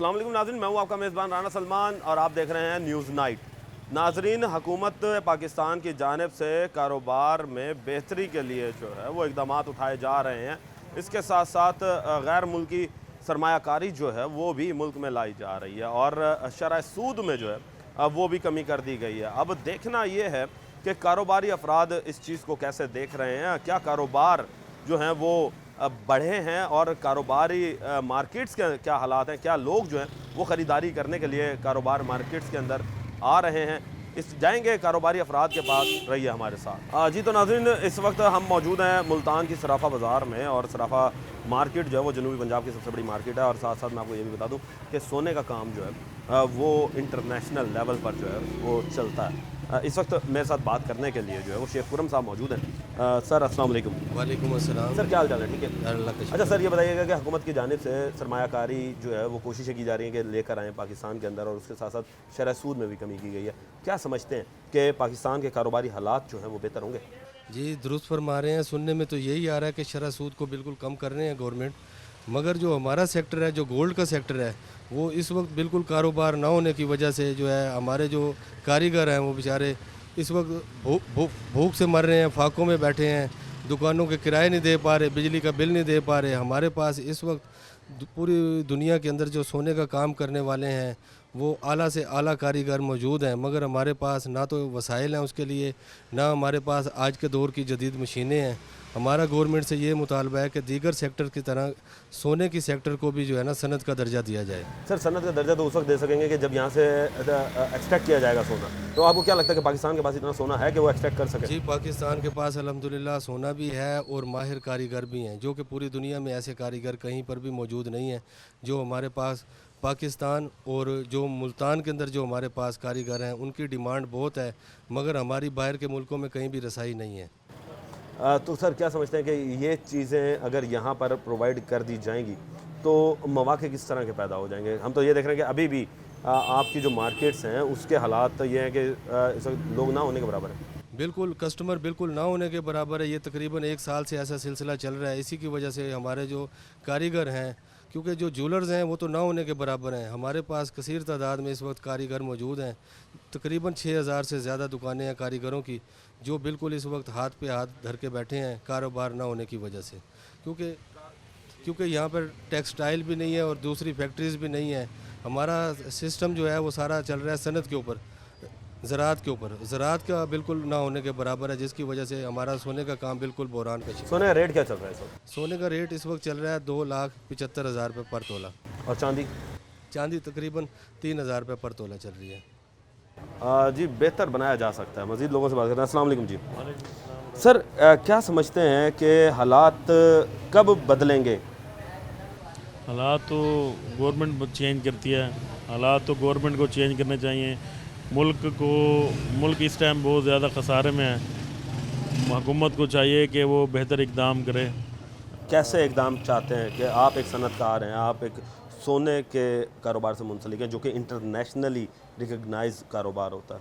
अस्सलाम वालेकुम नाज़रीन, मैं हूँ आपका मेज़बान राना सलमान और आप देख रहे हैं न्यूज़ नाइट। नाज़रीन, हुकूमत पाकिस्तान की जानिब से कारोबार में बेहतरी के लिए जो है वो इक़दामात उठाए जा रहे हैं। इसके साथ साथ गैर मुल्की सरमायाकारी जो है वो भी मुल्क में लाई जा रही है और शरह सूद में जो है वो भी कमी कर दी गई है। अब देखना ये है कि कारोबारी अफराद इस चीज़ को कैसे देख रहे हैं, क्या कारोबार जो हैं वो बढ़े हैं और कारोबारी मार्केट्स के क्या हालात हैं, क्या लोग जो हैं वो ख़रीदारी करने के लिए कारोबार मार्केट्स के अंदर आ रहे हैं। इस जाएंगे कारोबारी अफराद के पास, रहिए हमारे साथ। जी तो नाज़रीन, इस वक्त हम मौजूद हैं मुल्तान की सराफा बाज़ार में और सराफा मार्केट जो है वो जनूबी पंजाब की सबसे बड़ी मार्केट है। और साथ साथ मैं आपको ये भी बता दूं कि सोने का काम जो है वो इंटरनेशनल लेवल पर जो है वो चलता है। इस वक्त मेरे साथ बात करने के लिए जो है वो शेख खुरम साहब मौजूद हैं। सर अस्सलाम वालेकुम। वालेकुम अस्सलाम। सर क्या हाल चाल है? ठीक है, अल्लाह का अच्छा सर ये बताइएगा कि हुकूमत की जानिब से सरमायाकारी जो है वो कोशिशें की जा रही हैं कि लेकर आएँ पाकिस्तान के अंदर, और उसके साथ साथ शरह सूद में भी कमी की गई है। क्या समझते हैं कि पाकिस्तान के कारोबारी हालात जो हैं वो बेहतर होंगे? जी दुरुस्त फरमा रहे हैं। सुनने में तो यही आ रहा है कि शरह सूद को बिल्कुल कम कर रहे हैं गवर्नमेंट, मगर जो हमारा सेक्टर है, जो गोल्ड का सेक्टर है, वो इस वक्त बिल्कुल कारोबार ना होने की वजह से जो है हमारे जो कारीगर हैं वो बेचारे इस वक्त भूख से मर रहे हैं, फाकों में बैठे हैं, दुकानों के किराए नहीं दे पा रहे, बिजली का बिल नहीं दे पा रहे। हमारे पास इस वक्त पूरी दुनिया के अंदर जो सोने का काम करने वाले हैं वो आला से आला कारीगर मौजूद हैं, मगर हमारे पास ना तो वसाइल हैं उसके लिए, ना हमारे पास आज के दौर की जदीद मशीनें हैं। हमारा गवर्नमेंट से ये मुतालबा है कि दीगर सेक्टर की तरह सोने की सेक्टर को भी जो है ना सनद का दर्जा दिया जाए। सर सनद का दर्जा तो उस वक्त दे सकेंगे कि जब यहाँ से एक्सट्रैक्ट किया जाएगा सोना। तो आपको क्या लगता है कि पाकिस्तान के पास इतना सोना है कि वो एक्सट्रैक्ट कर सके? जी पाकिस्तान के पास अल्हम्दुलिल्लाह सोना भी है और माहिर कारीगर भी हैं, जो कि पूरी दुनिया में ऐसे कारीगर कहीं पर भी मौजूद नहीं हैं जो हमारे पास पाकिस्तान और जो मुल्तान के अंदर जो हमारे पास कारीगर हैं उनकी डिमांड बहुत है, मगर हमारी बाहर के मुल्कों में कहीं भी रसाई नहीं है। तो सर क्या समझते हैं कि ये चीज़ें अगर यहाँ पर प्रोवाइड कर दी जाएंगी तो मौके किस तरह के पैदा हो जाएंगे? हम तो ये देख रहे हैं कि अभी भी आपकी जो मार्केट्स हैं उसके हालात तो ये हैं कि इस वक्त लोग ना होने के बराबर हैं। बिल्कुल कस्टमर बिल्कुल ना होने के बराबर है। ये तकरीबन 1 साल से ऐसा सिलसिला चल रहा है। इसी की वजह से हमारे जो कारीगर हैं, क्योंकि जो ज्वेलर्स हैं वो तो ना होने के बराबर हैं, हमारे पास कसीर तादाद में इस वक्त कारीगर मौजूद हैं। तकरीबन 6000 से ज़्यादा दुकानें हैं कारीगरों की, जो बिल्कुल इस वक्त हाथ पे हाथ धर के बैठे हैं कारोबार ना होने की वजह से। क्योंकि क्योंकि यहाँ पर टेक्सटाइल भी नहीं है और दूसरी फैक्ट्रीज़ भी नहीं है। हमारा सिस्टम जो है वो सारा चल रहा है सनत के ऊपर, ज़राअत के ऊपर। ज़राअत का बिल्कुल ना होने के बराबर है, जिसकी वजह से हमारा सोने का काम बिल्कुल बहरान का शिकार। सोने का रेट क्या चल रहा है इस वक्त? सोने का रेट इस वक्त चल रहा है 2,75,000 रुपये पर तोला। और चांदी? चांदी तकरीबन 3,000 रुपये पर तोला चल रही है। जी बेहतर बनाया जा सकता है। मज़ीद लोगों से बात करते हैं। अस्सलाम वालेकुम जी। सर क्या समझते हैं कि हालात कब बदलेंगे? हालात तो गवर्नमेंट चेंज करती है, हालात तो गवर्नमेंट को चेंज करने चाहिए। मुल्क इस टाइम बहुत ज़्यादा खसारे में है। हुकूमत को चाहिए कि वो बेहतर इक़दाम करे। कैसे इकदाम चाहते हैं कि आप एक सनतकार हैं, आप एक सोने के कारोबार से मुंसलिक हैं जो कि इंटरनेशनली रिकग्नाइज कारोबार होता है?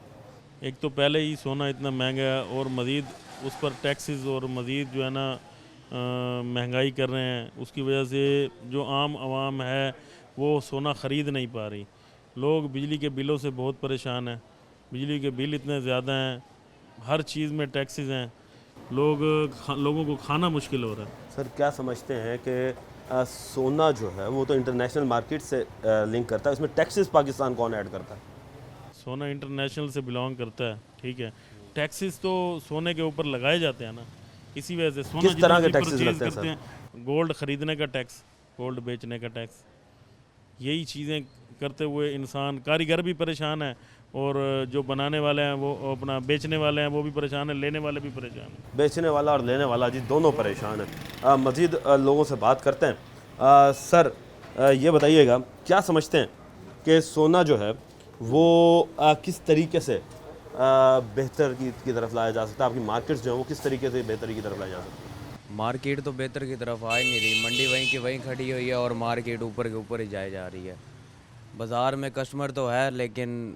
एक तो पहले ही सोना इतना महंगा है और मज़ीद उस पर टैक्सेस और मज़ीद जो है ना महंगाई कर रहे हैं, उसकी वजह से जो आम आवाम है वो सोना ख़रीद नहीं पा रही। लोग बिजली के बिलों से बहुत परेशान हैं, बिजली के बिल इतने ज़्यादा हैं, हर चीज़ में टैक्सेस हैं, लोगों को खाना मुश्किल हो रहा है। सर क्या समझते हैं कि सोना जो है वो तो इंटरनेशनल मार्केट से लिंक करता है, उसमें टैक्सेस पाकिस्तान कौन ऐड करता है? सोना इंटरनेशनल से बिलोंग करता है, ठीक है। टैक्सेस तो सोने के ऊपर लगाए जाते हैं ना, इसी वजह से सोना किस तरह के जितना टैक्सेस परचेज लगते हैं करते हैं, गोल्ड ख़रीदने का टैक्स, गोल्ड बेचने का टैक्स, यही चीज़ें करते हुए इंसान, कारीगर भी परेशान है और जो बनाने वाले हैं वो अपना बेचने वाले हैं वो भी परेशान है, लेने वाले भी परेशान हैं। बेचने वाला और लेने वाला जी दोनों परेशान हैं। मज़ीद लोगों से बात करते हैं। सर ये बताइएगा, क्या समझते हैं कि सोना जो है वो किस तरीके से बेहतर की तरफ लाया जा सकता है? आपकी मार्केट्स जो है वो किस तरीके से बेहतरी की तरफ लाया जा सकता है? मार्केट तो बेहतर की तरफ आ ही नहीं रही। मंडी वहीं की वहीं खड़ी हुई है और मार्केट ऊपर के ऊपर ही जाए जा रही है। बाज़ार में कस्टमर तो है लेकिन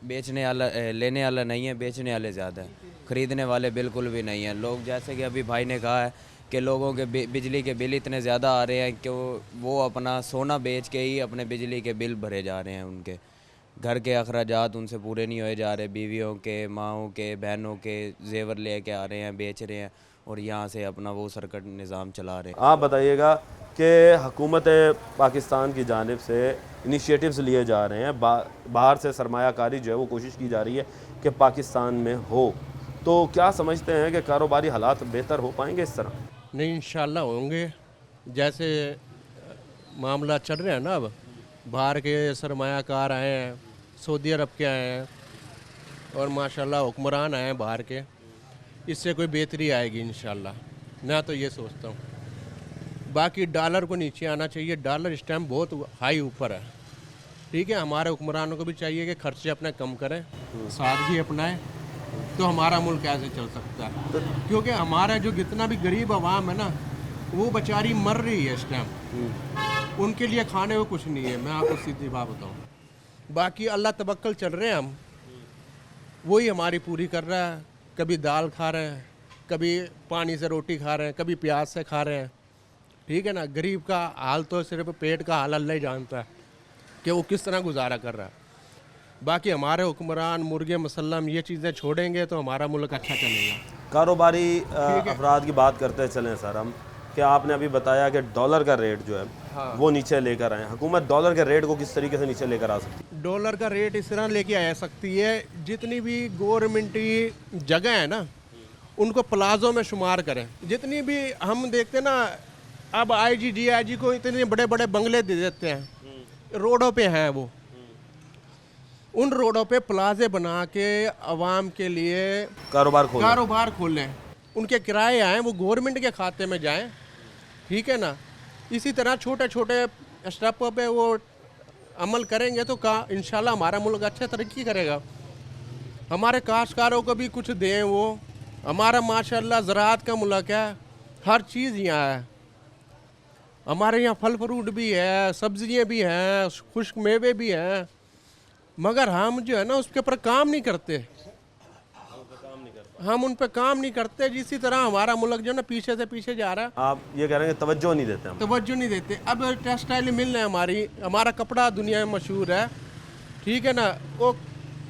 बेचने वाला लेने वाला नहीं है, बेचने वाले ज़्यादा हैं, ख़रीदने वाले बिल्कुल भी नहीं हैं। लोग जैसे कि अभी भाई ने कहा है कि लोगों के बिजली के बिल इतने ज़्यादा आ रहे हैं कि वो अपना सोना बेच के ही अपने बिजली के बिल भरे जा रहे हैं। उनके घर के अखराजात उनसे पूरे नहीं होए जा रहे, बीवियों के, माओं के, बहनों के जेवर ले के आ रहे हैं, बेच रहे हैं और यहाँ से अपना वो सरकट निज़ाम चला रहे हैं। आप बताइएगा कि हुकूमत पाकिस्तान की जानिब से इनिशिएटिव्स लिए जा रहे हैं, बाहर से सरमायाकारी जो है वो कोशिश की जा रही है कि पाकिस्तान में हो, तो क्या समझते हैं कि कारोबारी हालात बेहतर हो पाएंगे इस तरह? नहीं, इंशाल्लाह होंगे। जैसे मामला चल रहा है ना, अब बाहर के सरमायाकार आए हैं, सऊदी अरब के आए हैं और माशाल्लाह हुक्मरान आए हैं बाहर के, इससे कोई बेहतरी आएगी इंशाल्लाह, मैं तो ये सोचता हूँ। बाकी डॉलर को नीचे आना चाहिए, डॉलर इस टाइम बहुत हाई ऊपर है। ठीक है, हमारे हुक्मरानों को भी चाहिए कि खर्चे अपने कम करें, सादगी अपनाएं, तो हमारा मुल्क ऐसे चल सकता है। क्योंकि हमारा जो जितना भी गरीब आवाम है ना, वो बेचारी मर रही है इस टाइम, उनके लिए खाने को कुछ नहीं है। मैं आपको सीधी बात बताऊँ। बाकी अल्लाह तवक्कल चल रहे हैं हम, वही हमारी पूरी कर रहा है। कभी दाल खा रहे हैं, कभी पानी से रोटी खा रहे हैं, कभी प्याज से खा रहे हैं। ठीक है ना, गरीब का हाल तो सिर्फ पेट का हाल अल्लाह ही जानता है कि वो किस तरह गुजारा कर रहा है। बाकी हमारे हुक्मरान मुर्गे मसल्लम ये चीज़ें छोड़ेंगे तो हमारा मुल्क अच्छा चलेगा। कारोबारी अफराद की बात करते चलें सर हम, कि आपने अभी बताया कि डॉलर का रेट जो है वो नीचे लेकर आए, हुकूमत डॉलर के रेट को किस तरीके से नीचे लेकर आ सकती है? डॉलर का रेट इस तरह लेके आ सकती है, जितनी भी गवर्नमेंटी जगह है ना, उनको प्लाजो में शुमार करें। जितनी भी हम देखते ना, अब IG DIG को इतने बड़े बड़े बंगले दे देते हैं, रोडों पे हैं वो, उन रोडों पे प्लाजे बना के आवाम के लिए कारोबार खोलें, उनके किराए आएँ, वो गवर्नमेंट के खाते में जाएं। ठीक है ना, इसी तरह छोटे छोटे स्टेपों पे वो अमल करेंगे तो इंशाल्लाह हमारा मुल्क अच्छा तरक्की करेगा। हमारे काश्तकारों को भी कुछ दें वो। हमारा माशाल्लाह ज़राअत का मुल्क है, हर चीज़ यहाँ है। हमारे यहाँ फल फ्रूट भी है, सब्जियाँ भी हैं, खुश्क मेवे भी हैं, मगर हम जो है ना उसके ऊपर काम नहीं करते। हम उन पे काम नहीं करते, जिसी तरह हमारा मुल्क जो है ना पीछे से पीछे जा रहा है। आप ये कह रहे हैं कि तवज्जो नहीं देते हम? तवज्जो नहीं देते। अब टेक्सटाइल मिल है हमारा कपड़ा दुनिया में मशहूर है। ठीक है ना, वो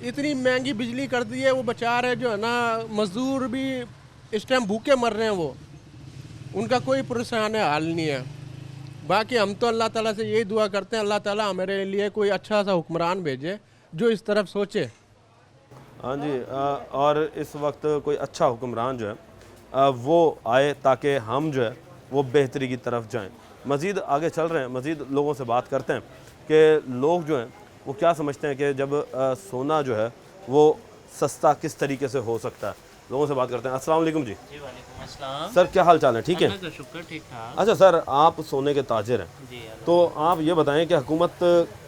इतनी महंगी बिजली कर दी है, वो बेचारे जो है ना मजदूर भी इस टाइम भूखे मर रहे हैं, वो उनका कोई परेशान हाल नहीं है। बाकी हम तो अल्लाह ताला से यही दुआ करते हैं, अल्लाह ताला हमारे लिए कोई अच्छा सा हुक्मरान भेजे जो इस तरफ सोचे। हाँ जी, और इस वक्त कोई अच्छा हुक्मरान जो है वो आए ताकि हम जो है वो बेहतरी की तरफ जाएं। मज़ीद आगे चल रहे हैं, मज़ीद लोगों से बात करते हैं कि लोग जो हैं वो क्या समझते हैं कि जब सोना जो है वो सस्ता किस तरीके से हो सकता है। लोगों से बात करते हैं। अस्सलाम वालेकुम जी। वालेकुम अस्सलाम। सर क्या हाल चाल है? ठीक है, अल्लाह का शुक्र, ठीक ठाक। अच्छा सर, आप सोने के ताजिर हैं, जी तो आप ये बताएं कि हुकूमत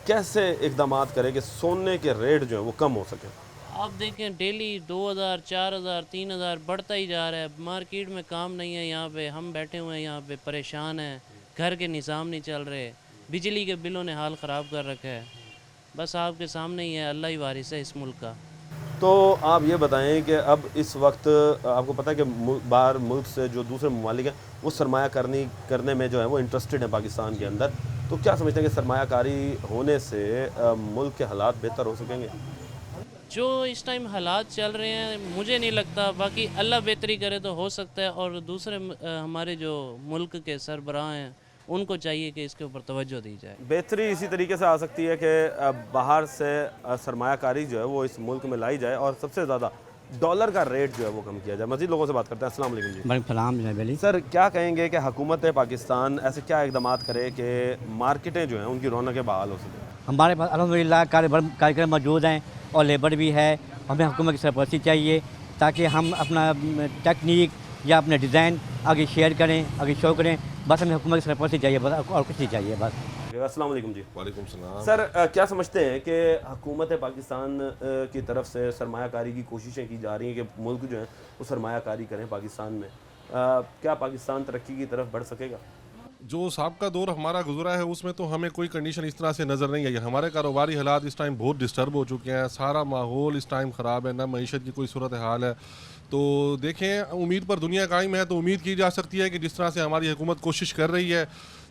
कैसे इकदाम करे कि सोने के रेट जो है वो कम हो सके? आप देखें डेली 2000 4000 3000 बढ़ता ही जा रहा है। मार्केट में काम नहीं है, यहाँ पे हम बैठे हुए हैं, यहाँ पे परेशान हैं, घर के निज़ाम नहीं चल रहे, बिजली के बिलों ने हाल ख़राब कर रखा है। बस आपके सामने ही है, अल्लाह ही वारिस है इस मुल्क का। तो आप ये बताएं कि अब इस वक्त आपको पता है कि बाहर मुल्क से जो दूसरे ममालिक हैं वो सरमाया करने में जो है वो इंटरेस्टेड है पाकिस्तान के अंदर, तो क्या समझते हैं कि सरमायाकारी होने से मुल्क के हालात बेहतर हो सकेंगे? जो इस टाइम हालात चल रहे हैं मुझे नहीं लगता, बाकी अल्लाह बेहतरी करे तो हो सकता है। और दूसरे हमारे जो मुल्क के सरबराह हैं उनको चाहिए कि इसके ऊपर तवज्जो दी जाए। बेहतरी इसी तरीके से आ सकती है कि बाहर से सरमायाकारी जो है वो इस मुल्क में लाई जाए और सबसे ज़्यादा डॉलर का रेट जो है वो कम किया जाए। मज़ीद लोगों से बात करते हैं। अस्सलाम वालेकुम जी। सलाम जनाब अली। सर क्या कहेंगे कि हुकूमत पाकिस्तान ऐसे क्या इकदाम करे कि मार्केटें जो हैं उनकी रौनकें बहाल हो सकें? हमारे पास अल्हम्दुलिल्लाह कार्यक्रम मौजूद हैं और लेबर भी है। हमें हुकूमत की सरपरस्ती चाहिए ताकि हम अपना टेक्निक या अपने डिज़ाइन आगे शेयर करें, आगे शो करें। बस हमें हुकूमत की सरपरस्ती चाहिए, बस और कुछ नहीं चाहिए बस। अस्सलाम वालेकुम जी। वालेकुम सलाम। सर क्या समझते हैं कि हुकूमत पाकिस्तान की तरफ से सरमायाकारी की कोशिशें की जा रही हैं कि मुल्क जो है वो सरमायाकारी करें पाकिस्तान में, क्या पाकिस्तान तरक्की की तरफ बढ़ सकेगा? जो सबका दौर हमारा गुजरा है उसमें तो हमें कोई कंडीशन इस तरह से नज़र नहीं आई। हमारे कारोबारी हालात इस टाइम बहुत डिस्टर्ब हो चुके हैं, सारा माहौल इस टाइम ख़राब है, ना मईशत की कोई सूरत हाल है। तो देखें, उम्मीद पर दुनिया कायम है, तो उम्मीद की जा सकती है कि जिस तरह से हमारी हुकूमत कोशिश कर रही है,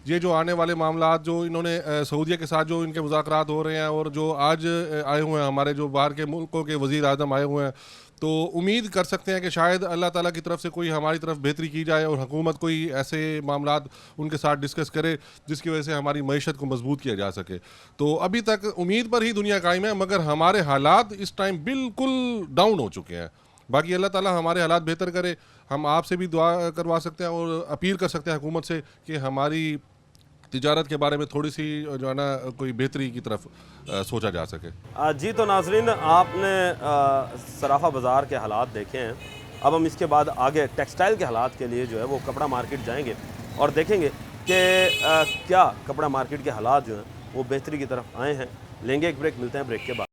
ये जो आने वाले मामला जो इन्होंने सऊदीया के साथ जो इनके मुज़ाकरात हो रहे हैं और जो आज आए हुए हैं हमारे जो बाहर के मुल्कों के वज़ीर आज़म आए हुए हैं, तो उम्मीद कर सकते हैं कि शायद अल्लाह ताला की तरफ से कोई हमारी तरफ बेहतरी की जाए और हुकूमत कोई ऐसे मामलात उनके साथ डिस्कस करे जिसकी वजह से हमारी मईशत को मजबूत किया जा सके। तो अभी तक उम्मीद पर ही दुनिया कायम है, मगर हमारे हालात इस टाइम बिल्कुल डाउन हो चुके हैं। बाकी अल्लाह ताला हमारे हालात बेहतर करे। हम आपसे भी दुआ करवा सकते हैं और अपील कर सकते हैं हुकूमत से कि हमारी तिजारत के बारे में थोड़ी सी जो है ना कोई बेहतरी की तरफ सोचा जा सके। जी तो नाजरीन, आपने सराफा बाज़ार के हालात देखे हैं। अब हम इसके बाद आगे टेक्सटाइल के हालात के लिए जो है वो कपड़ा मार्केट जाएंगे और देखेंगे कि क्या कपड़ा मार्केट के हालात जो हैं वो बेहतरी की तरफ आए हैं। लेंगे एक ब्रेक, मिलते हैं ब्रेक के बाद।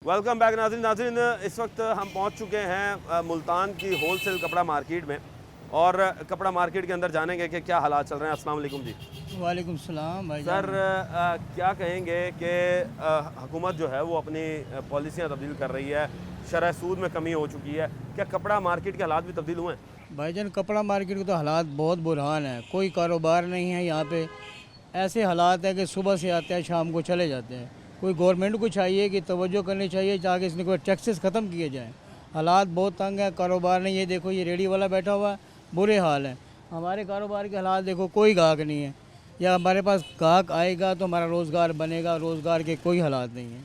वेलकम बैक नाज़रीन, इस वक्त हम पहुंच चुके हैं मुल्तान की होलसेल कपड़ा मार्केट में और कपड़ा मार्केट के अंदर जानेंगे कि क्या हालात चल रहे हैं। अस्सलाम वालेकुम जी। वालेकुम सलाम भाई सर, क्या कहेंगे कि हुकूमत जो है वो अपनी पॉलिसियाँ तब्दील कर रही है, शरह सूद में कमी हो चुकी है, क्या कपड़ा मार्केट के हालात भी तब्दील हुए हैं? भाईजान कपड़ा मार्केट के तो हालात बहुत बुरहान है, कोई कारोबार नहीं है यहाँ पे। ऐसे हालात है कि सुबह से आते हैं शाम को चले जाते हैं। कोई गवर्नमेंट को चाहिए कि तवज्जो करनी चाहिए ताकि इसने कोई टैक्सेस ख़त्म किए जाएँ। हालात बहुत तंग है, कारोबार नहीं। ये देखो, ये रेडी वाला बैठा हुआ है, बुरे हाल है। हमारे कारोबार के हालात देखो, कोई गाहक नहीं है, या हमारे पास गाहक आएगा तो हमारा रोज़गार बनेगा, रोज़गार के कोई हालात नहीं है।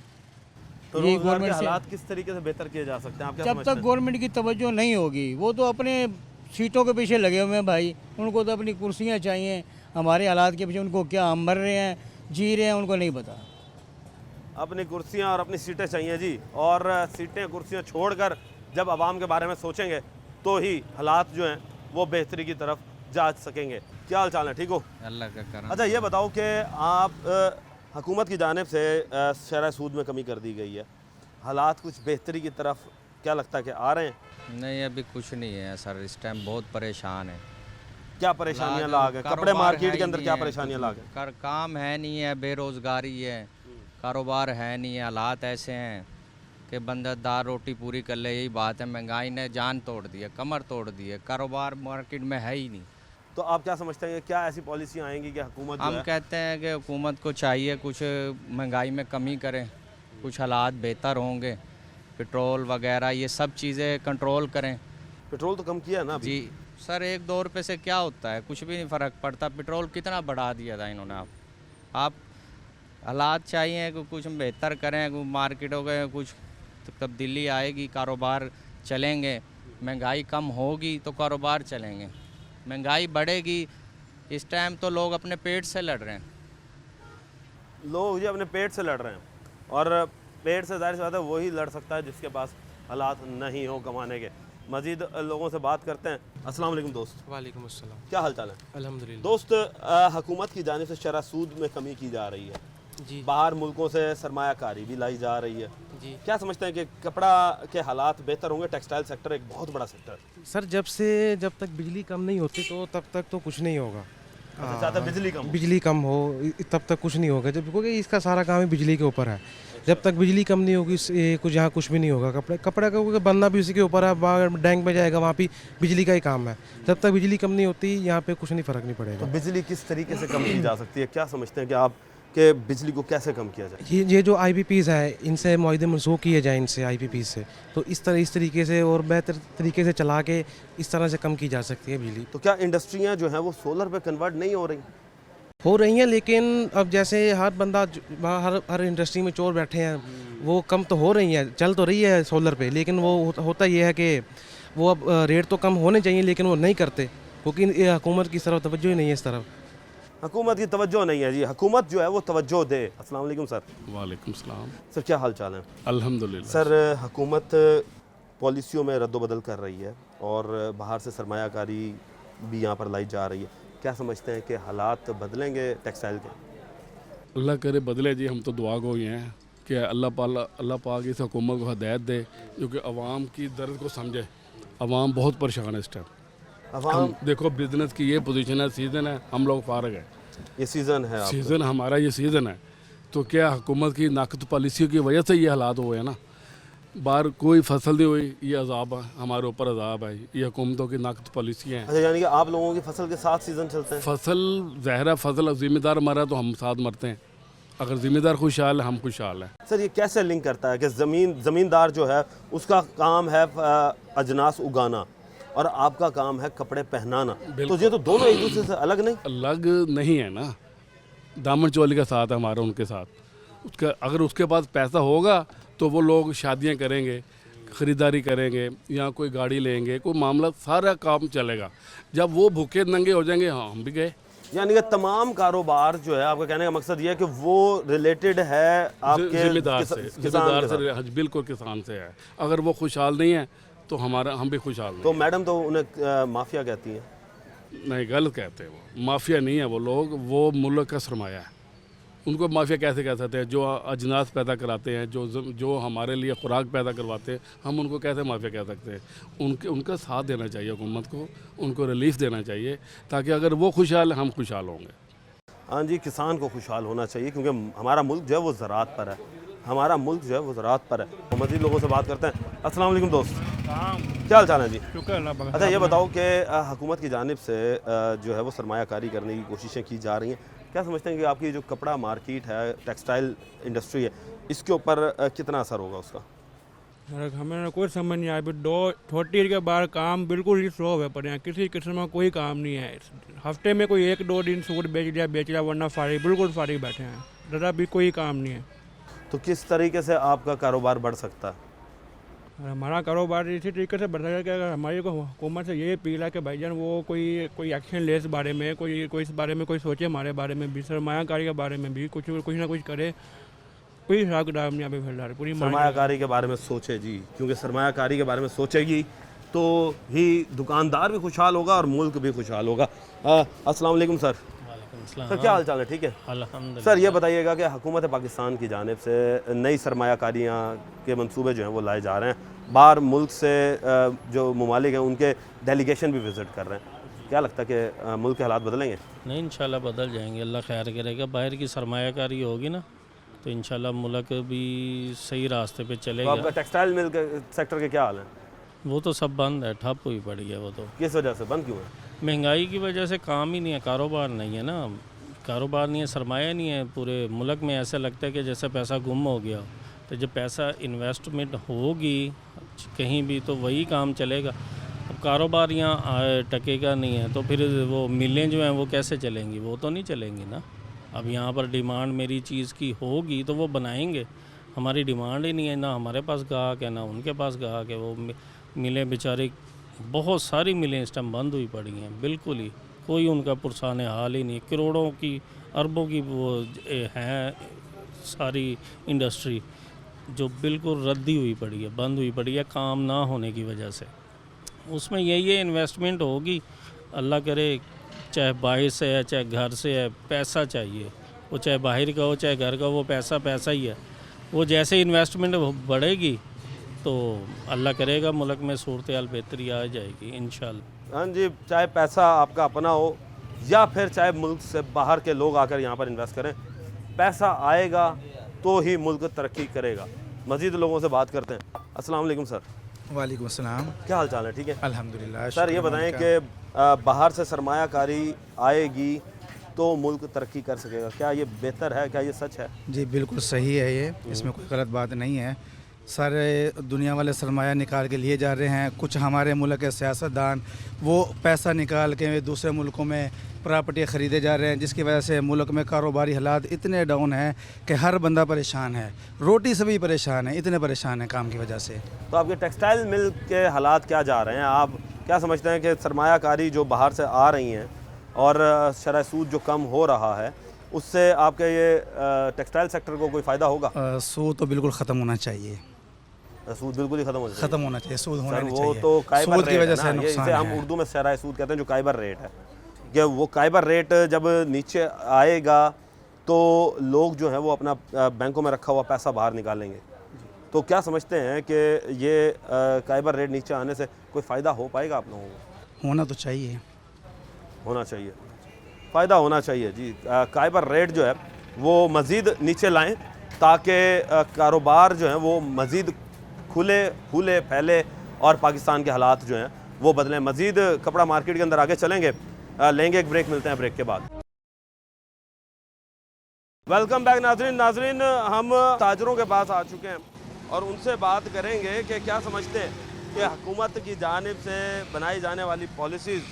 तो ये रोज़गार के गवर्नमेंट से हालात किस तरीके से बेहतर किए जा सकते हैं, आप क्या जब समझते तक हैं? गवर्नमेंट की तवज्जो नहीं होगी, वो तो अपने सीटों के पीछे लगे हुए हैं भाई। उनको तो अपनी कुर्सियाँ चाहिए, हमारे हालात के पीछे उनको क्या हम मर रहे हैं, जी रहे हैं, उनको नहीं पता। अपनी कुर्सियाँ और अपनी सीटें चाहिए जी, और सीटें कुर्सियाँ छोड़कर जब आवाम के बारे में सोचेंगे तो ही हालात जो हैं वो बेहतरी की तरफ जा सकेंगे। क्या हाल चाल है, ठीक हो? अल्लाह का करम। अच्छा, ये बताओ कि आप हुकूमत की जानिब से शरह सूद में कमी कर दी गई है, हालात कुछ बेहतरी की तरफ क्या लगता है कि आ रहे हैं? नहीं, अभी कुछ नहीं है सर, इस टाइम बहुत परेशान है। क्या परेशानियाँ लाग हैं कपड़े कारोबार मार्केट है के ही अंदर, नहीं क्या है, परेशानियाँ लाग हैं? कर काम है नहीं है, बेरोज़गारी है, कारोबार है नहीं है, हालात ऐसे हैं कि बंदा दाल रोटी पूरी कर ले, यही बात है। महंगाई ने जान तोड़ दी है, कमर तोड़ दी है, कारोबार मार्केट में है ही नहीं। तो आप क्या समझते हैं कि क्या ऐसी पॉलिसी आएंगी कि हुकूमत जो हम है कहते हैं कि हुकूमत को चाहिए कुछ महंगाई में कमी करें, कुछ हालात बेहतर होंगे, पेट्रोल वगैरह ये सब चीज़ें कंट्रोल करें। पेट्रोल तो कम किया है ना अभी? जी सर, 1-2 रुपये से क्या होता है, कुछ भी नहीं फ़र्क पड़ता। पेट्रोल कितना बढ़ा दिया था इन्होंने। आप हालात चाहिए कि कुछ बेहतर करें, मार्केटों के कुछ तब्दीली आएगी, कारोबार चलेंगे। महंगाई कम होगी तो कारोबार चलेंगे, महंगाई बढ़ेगी। इस टाइम तो लोग अपने पेट से लड़ रहे हैं। लोग जी अपने पेट से लड़ रहे हैं, और पेट से ज़ाहिर सी बात है वही लड़ सकता है जिसके पास हालात नहीं हो कमाने के। मज़ीद लोगों से बात करते हैं। अस्सलाम वालेकुम दोस्त। वालेकुम अस्सलाम। क्या हाल चाल है? अल्हम्दुलिल्लाह। दोस्त, हुकूमत की जानिब से शरह सूद में कमी की जा रही है, जी बाहर मुल्कों से सरमायाकारी भी लाई जा रही है, जी क्या समझते हैं कि कपड़ा के हालात बेहतर होंगे? टेक्सटाइल सेक्टर एक बहुत बड़ा सेक्टर है। सर, जब तक बिजली कम नहीं होती तो तब तक तो कुछ नहीं होगा। चाहते हैं बिजली कम हो? बिजली कम हो तब तक कुछ नहीं होगा, जब क्योंकि इसका सारा काम ही बिजली के ऊपर है। जब तक बिजली कम नहीं होगी कुछ यहाँ कुछ भी नहीं होगा। कपड़ा का बनना भी उसी के ऊपर है, बाहर डैंग में जाएगा, वहाँ भी बिजली का ही काम है। जब तक बिजली कम नहीं होती यहाँ पे कुछ नहीं फ़र्क नहीं तो पड़ेगा। बिजली किस तरीके से कम की जा सकती है? क्या समझते हैं कि आप कि बिजली को कैसे कम किया जाए? ये जो IPPs है, इनसे मुआहदे मनसूख किए जाए, इनसे IPPs से, तो इस तरीके से और बेहतर तरीके से चला के इस तरह से कम की जा सकती है बिजली। तो क्या इंडस्ट्रियाँ जो हैं वो सोलर पे कन्वर्ट नहीं हो रही हैं, लेकिन अब जैसे हर बंदा हर इंडस्ट्री में चोर बैठे हैं, वो कम तो हो रही है, चल तो रही है सोलर पे, लेकिन वो होता ये है कि वो अब रेट तो कम होने चाहिए लेकिन वो नहीं करते, क्योंकि हुकूमत की तरफ तवज्जो ही नहीं है इस तरफ। हुकूमत की तवज्जो नहीं है जी, हुकूमत जो है वो तवज्जो दे। अस्सलाम वालेकुम सर। वालेकुम सलाम। सर, क्या हाल चाल है? अल्हम्दुलिल्लाह। सर, हुकूमत पॉलिसियों में रद्दोबदल कर रही है और बाहर से सरमायाकारी भी यहाँ पर लाई जा रही है, क्या समझते हैं कि हालात बदलेंगे टेक्सटाइल के? अल्लाह करे बदले जी, हम तो दुआ गो ही हैं कि अल्लाह पाक इस हुकूमत को हदायत दे, क्योंकि आवाम की दर्द को समझे। आवाम बहुत परेशान है इस टाइम। अवाम देखो बिजनेस की ये पोजीशन है, सीज़न है, हम लोग फारग हैं, ये सीज़न है आपका। सीज़न हमारा ये सीज़न है, तो क्या हुकूमत की नाकद पॉलिसी की वजह से ये हालात हुए हैं ना। बाहर कोई फसल नहीं हुई, ये अजाब है, हमारे ऊपर अजाब है, ये हुकूमतों की नाकद पॉलिसियाँ हैं। अच्छा, यानी कि आप लोगों की फसल के साथ सीज़न चलते हैं। फसल ज़हरा फसल जिम्मेदार मरा तो हम साथ मरते हैं, अगर ज़िम्मेदार खुशहाल है हम खुशहाल हैं। सर ये कैसे लिंक करता है कि ज़मींदार जो है उसका काम है अजनास उगाना और आपका काम है कपड़े पहनाना, तो ये तो दोनों एक दूसरे से अलग नहीं? अलग नहीं है ना, दामन चोली का साथ है हमारा उनके साथ। उसका अगर उसके पास पैसा होगा तो वो लोग शादियां करेंगे, ख़रीदारी करेंगे या कोई गाड़ी लेंगे, कोई मामला सारा काम चलेगा। जब वो भूखे नंगे हो जाएंगे, हाँ हम भी गए। यानी कि तमाम कारोबार जो है, आपका कहने का मकसद ये है कि वो रिलेटेड है आपके जिम्मेदार से, किसान के साथ। बिल्कुल किसान से है। अगर वो खुशहाल नहीं है तो हम भी खुशहाल नहीं। तो मैडम तो उन्हें माफिया कहती हैं। नहीं, गलत कहते हैं, वो माफिया नहीं है वो लोग, वो मुल्क का सरमाया है। उनको माफिया कैसे कह सकते हैं? जो अजनास पैदा कराते हैं, जो हमारे लिए खुराक पैदा करवाते हैं, हम उनको कैसे माफिया कह सकते हैं? उनका साथ देना चाहिए हुकूमत को, उनको रिलीफ देना चाहिए, ताकि अगर वो खुशहाल हम खुशहाल होंगे। हाँ जी, किसान को खुशहाल होना चाहिए क्योंकि हमारा मुल्क जो है वो ज़राअत पर है, हमारा मुल्क जो है वो ज़राअत पर है। तो मज़ीद लोगों से बात करते हैं। अस्सलाम वालेकुम दोस्त, क्या हाल चाल है जी? अच्छा ये बताओ कि हुकूमत की जानिब से जो है वो सरमायाकारी करने की कोशिशें की जा रही हैं, क्या समझते हैं कि आपकी जो कपड़ा मार्केट है, टेक्सटाइल इंडस्ट्री है, इसके ऊपर कितना असर होगा उसका? हमें कोई समझ नहीं आया। अभी 2 के बाद काम बिल्कुल ही स्लो हुए पड़े हैं, किसी किस्म का कोई काम नहीं है। हफ्ते में कोई 1-2 दिन सूट बेच लिया, वरना बिल्कुल फारी बैठे हैं, ज़रा भी कोई काम नहीं है। तो किस तरीके से आपका कारोबार बढ़ सकता है? हमारा कारोबार इसी तरीके से बढ़ रहा है कि अगर हमारी हुकूमत से ये अपील है कि भाईजान वो कोई एक्शन ले इस बारे में, कोई इस बारे में कोई सोचे, हमारे बारे में भी, सरमायाकारी के बारे में भी कुछ ना कुछ करे। कोई हिसाब किताब नहीं अभी फिलहाल पूरी सरमायाकारी के बारे में सोचे जी, क्योंकि सरमायाकारी के बारे में सोचेगी तो ही दुकानदार भी खुशहाल होगा और मुल्क भी खुशहाल होगा। अस्सलाम वालेकुम सर। सर क्या हाल चाल है? ठीक है अल्हम्दुलिल्लाह। सर ये बताइएगा कि हुकूमत पाकिस्तान की जानिब से नई सरमायाकारियाँ के मंसूबे जो हैं वो लाए जा रहे हैं, बाहर मुल्क से जो ममालिक हैं उनके डेलीगेशन भी विज़िट कर रहे हैं, क्या लगता है कि मुल्क के हालात बदलेंगे? नहीं, इंशाल्लाह बदल जाएंगे, अल्लाह खैर करेगा। बाहर की सरमायाकारी होगी ना तो इंशाल्लाह मुल्क भी सही रास्ते पे तो चलेगा। आपका टेक्सटाइल मिल सेक्टर के क्या हाल है? वो तो सब बंद है, ठप हुई पड़ी है। वो तो किस वजह से बंद क्यों है? महंगाई की वजह से काम ही नहीं है, कारोबार नहीं है ना, कारोबार नहीं है, सरमाया नहीं है। पूरे मुल्क में ऐसा लगता है कि जैसे पैसा गुम हो गया। तो जब पैसा इन्वेस्टमेंट होगी कहीं भी तो वही काम चलेगा। अब कारोबार यहाँ टकेगा नहीं है तो फिर वो मिलें जो हैं वो कैसे चलेंगी? वो तो नहीं चलेंगी ना। अब यहाँ पर डिमांड मेरी चीज़ की होगी तो वो बनाएंगे, हमारी डिमांड ही नहीं है, ना हमारे पास गाहक है ना उनके पास गाहक है। वो मिलें बेचारे, बहुत सारी मिलें इस टाइम बंद हुई पड़ी हैं, बिल्कुल ही कोई उनका पुरसाने हाल ही नहीं। करोड़ों की अरबों की वो हैं सारी इंडस्ट्री जो बिल्कुल रद्दी हुई पड़ी है, बंद हुई पड़ी है काम ना होने की वजह से। उसमें यही इन्वेस्टमेंट होगी, अल्लाह करे, चाहे बाहर से है चाहे घर से है, पैसा चाहिए। वो चाहे बाहर का हो चाहे घर का, वो पैसा ही है। वो जैसे इन्वेस्टमेंट बढ़ेगी तो अल्लाह करेगा मुल्क में सूरत हाल बेहतरी आ जाएगी इंशाल्लाह। हाँ जी, चाहे पैसा आपका अपना हो या फिर चाहे मुल्क से बाहर के लोग आकर यहाँ पर इन्वेस्ट करें, पैसा आएगा तो ही मुल्क तरक्की करेगा। मज़ीद लोगों से बात करते हैं। अस्सलाम वालेकुम सर। वालेकुम अस्सलाम। क्या हाल चाल है? ठीक है अल्हम्दुलिल्लाह। सर ये बताएं कि बाहर से सरमायाकारी आएगी तो मुल्क तरक्की कर सकेगा, क्या ये बेहतर है, क्या ये सच है? जी बिल्कुल सही है, ये इसमें कोई गलत बात नहीं है। सारे दुनिया वाले सरमाया निकाल के लिए जा रहे हैं। कुछ हमारे मुल्क के सियासतदान वो पैसा निकाल के दूसरे मुल्कों में प्रॉपर्टी ख़रीदे जा रहे हैं, जिसकी वजह से मुल्क में कारोबारी हालात इतने डाउन हैं कि हर बंदा परेशान है, रोटी से भी परेशान है, इतने परेशान हैं काम की वजह से। तो आपके टेक्सटाइल मिल के हालात क्या जा रहे हैं? आप क्या समझते हैं कि सरमायाकारी जो बाहर से आ रही हैं और शरह सूद जो कम हो रहा है उससे आपके ये टेक्सटाइल सेक्टर को कोई फ़ायदा होगा? सूद तो बिल्कुल ख़त्म होना चाहिए, सूद बिल्कुल ही ख़त्म होना चाहिए। सूद होना नहीं वो चाहिए। तो काइबर सूद की रेट वजह है से ना, नुकसान इसे हम है। उर्दू में शरह सूद कहते हैं, जो काइबर रेट है। कि वो काइबर रेट जब नीचे आएगा तो लोग जो है वो अपना बैंकों में रखा हुआ पैसा बाहर निकालेंगे। तो क्या समझते हैं कि ये काइबर रेट नीचे आने से कोई फ़ायदा हो पाएगा आप लोगों को? होना तो चाहिए। होना चाहिए, फ़ायदा होना चाहिए जी। काइबर रेट जो है वो मज़ीद नीचे लाएं ताकि कारोबार जो है वो मज़ीद खुले फूले फैले और पाकिस्तान के हालात जो हैं वो बदलें। मज़ीद कपड़ा मार्केट के अंदर आगे चलेंगे, लेंगे एक ब्रेक, मिलते हैं ब्रेक के बाद। वेलकम बैक नाजरीन, हम ताजरों के पास आ चुके हैं और उनसे बात करेंगे कि क्या समझते हैं कि हुकूमत की जानिब से बनाई जाने वाली पॉलिसीज़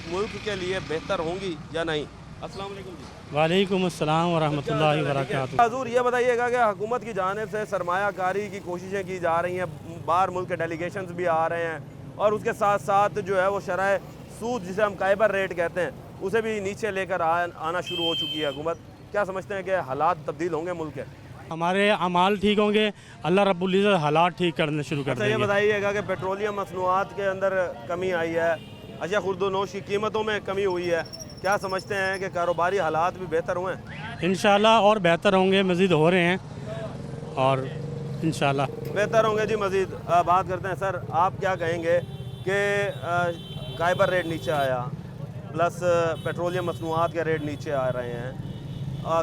मुल्क के लिए बेहतर होंगी या नहीं। अस्सलाम वालेकुम जी। वालेकुम अस्सलाम वरहमतुल्लाहि वबरकातुहू। हजूर ये बताइएगा कि हुकूमत की जानिब से सरमायाकारी की कोशिशें की जा रही हैं, बाहर मुल्क के डेलीगेशंस भी आ रहे हैं और उसके साथ साथ जो है वो शरह सूद जिसे हम काइबर रेट कहते हैं उसे भी नीचे लेकर आना शुरू हो चुकी है हुकूमत। क्या समझते हैं कि हालात तब्दील होंगे मुल्क के? हमारे अमाल ठीक होंगे, अल्लाह रब्बुल इज़्ज़त हालात ठीक करने शुरू कर देंगे। ये बताइएगा कि पेट्रोलियम मसनूआत के अंदर कमी आई है, अशिया खुर्दोनोश की कीमतों में कमी हुई है, क्या समझते हैं कि कारोबारी हालात भी बेहतर हुए हैं? इंशाल्लाह और बेहतर होंगे, मज़ीद हो रहे हैं और इंशाल्लाह बेहतर होंगे जी मज़ीद। बात करते हैं सर, आप क्या कहेंगे कि काइबर रेट नीचे आया प्लस पेट्रोलियम मसनूआत के रेट नीचे आ रहे हैं,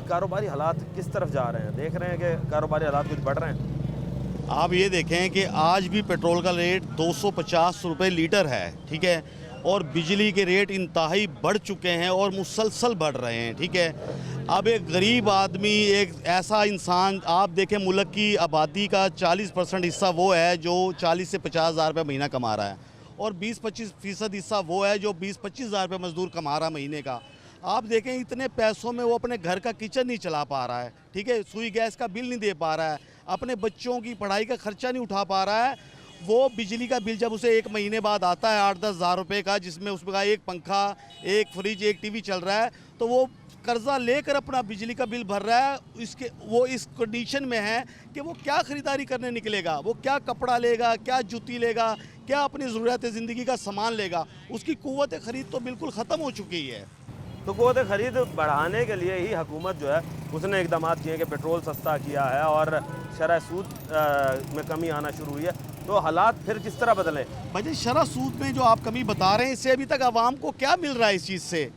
कारोबारी हालात किस तरफ जा रहे हैं? देख रहे हैं कि कारोबारी हालात कुछ बढ़ रहे हैं? आप ये देखें कि आज भी पेट्रोल का रेट 250 रुपये लीटर है, ठीक है, और बिजली के रेट इंतहाई बढ़ चुके हैं और मुसलसल बढ़ रहे हैं, ठीक है। अब एक गरीब आदमी, एक ऐसा इंसान, आप देखें मुल्क की आबादी का 40% हिस्सा वो है जो 40 से 50 हज़ार रुपये महीना कमा रहा है और 20-25% हिस्सा वो है जो 20-25 हज़ार रुपये मजदूर कमा रहा है महीने का। आप देखें इतने पैसों में वो अपने घर का किचन नहीं चला पा रहा है, ठीक है, सुई गैस का बिल नहीं दे पा रहा है, अपने बच्चों की पढ़ाई का खर्चा नहीं उठा पा रहा है। वो बिजली का बिल जब उसे एक महीने बाद आता है 8-10 हज़ार रुपये का, जिसमें उसका एक पंखा, एक फ्रिज, एक टीवी चल रहा है, तो वो कर्जा लेकर अपना बिजली का बिल भर रहा है। वो इस कंडीशन में है कि वो क्या ख़रीदारी करने निकलेगा, वो क्या कपड़ा लेगा, क्या जूती लेगा, क्या अपनी ज़रूरत ज़िंदगी का सामान लेगा। उसकी क़ुव्वत ख़रीद तो बिल्कुल ख़त्म हो चुकी है। तो क़ुव्वत ख़रीद बढ़ाने के लिए ही हुकूमत जो है उसने इक़दाम किए हैं कि पेट्रोल सस्ता किया है और शरह सूद में कमी आना शुरू हुई है। तो हालात फिर किस तरह बदले? भाई शरह सूद में जो आप कमी बता रहे हैं, इससे अभी तक आवाम को क्या मिल रहा है? इस चीज़ से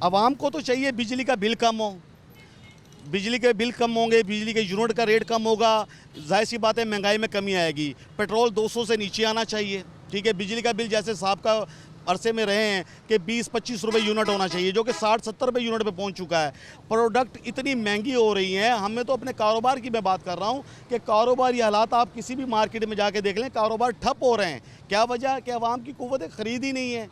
आवाम को तो चाहिए बिजली का बिल कम हो, बिजली के बिल कम होंगे, बिजली के यूनिट का रेट कम होगा, जाहिर सी बात है महंगाई में कमी आएगी। पेट्रोल 200 से नीचे आना चाहिए, ठीक है। बिजली का बिल जैसे साहब का अरसे में रहे हैं कि 20-25 रुपये यूनिट होना चाहिए, जो कि 60-70 रुपये यूनिट पे पहुंच चुका है। प्रोडक्ट इतनी महंगी हो रही हैं। हमें तो अपने कारोबार की मैं बात कर रहा हूं कि कारोबारी हालात आप किसी भी मार्केट में जाके देख लें, कारोबार ठप हो रहे हैं। क्या वजह? कि आवाम की क़ुव्वत ख़रीद ही नहीं है।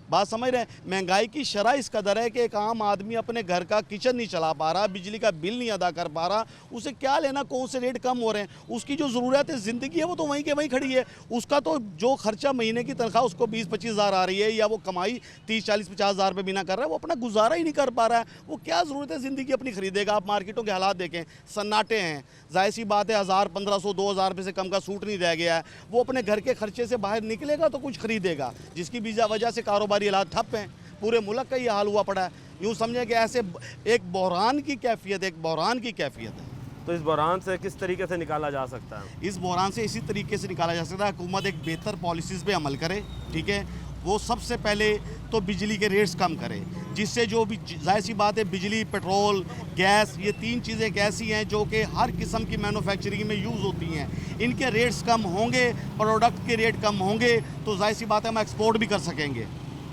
बात समझ रहे हैं? महंगाई की शरह इस कदर है कि एक आम आदमी अपने घर का किचन नहीं चला पा रहा, बिजली का बिल नहीं अदा कर पा रहा। उसे क्या लेना, कौन से रेट कम हो रहे हैं? उसकी जो ज़रूरत है ज़िंदगी है वो तो वहीं के वहीं खड़ी है। उसका तो जो खर्चा महीने की तनख्वाह उसको 20-25 हज़ार आ रही है या वो कमाई 30-40-50 हज़ार रुपये महीना कर रहा है, वो अपना गुजारा ही नहीं कर पा रहा है। वो क्या ज़रूरत है ज़िंदगी अपनी खरीदेगा? आप मार्केटों के हालात देखें, सन्नाटे हैं। जाहिर सी बात है 1000, 1500, 2000 रुपये से कम का सूट नहीं रह गया है। वो अपने घर के खर्चे से बाहर निकलेगा तो कुछ खरीदेगा, जिसकी वजह से कारोबारी हालात ठप हैं। पूरे मुल्क का ये हाल हुआ पड़ा है। यूँ समझें कि ऐसे एक बहरान की कैफियत है, एक बहरान की कैफियत है। तो इस बहरान से किस तरीके से निकाला जा सकता है? इस बहरान से इसी तरीके से निकाला जा सकता है, हुकूमत एक बेहतर पॉलिसीज़ पे अमल करे, ठीक है। वो सबसे पहले तो बिजली के रेट्स कम करे, जिससे जो भी जाहिर सी बात है बिजली, पेट्रोल, गैस, ये 3 चीज़ें एक ऐसी हैं जो कि हर किस्म की मैन्युफैक्चरिंग में यूज़ होती हैं। इनके रेट्स कम होंगे, प्रोडक्ट के रेट कम होंगे, तो जाहिर सी बात है हम एक्सपोर्ट भी कर सकेंगे।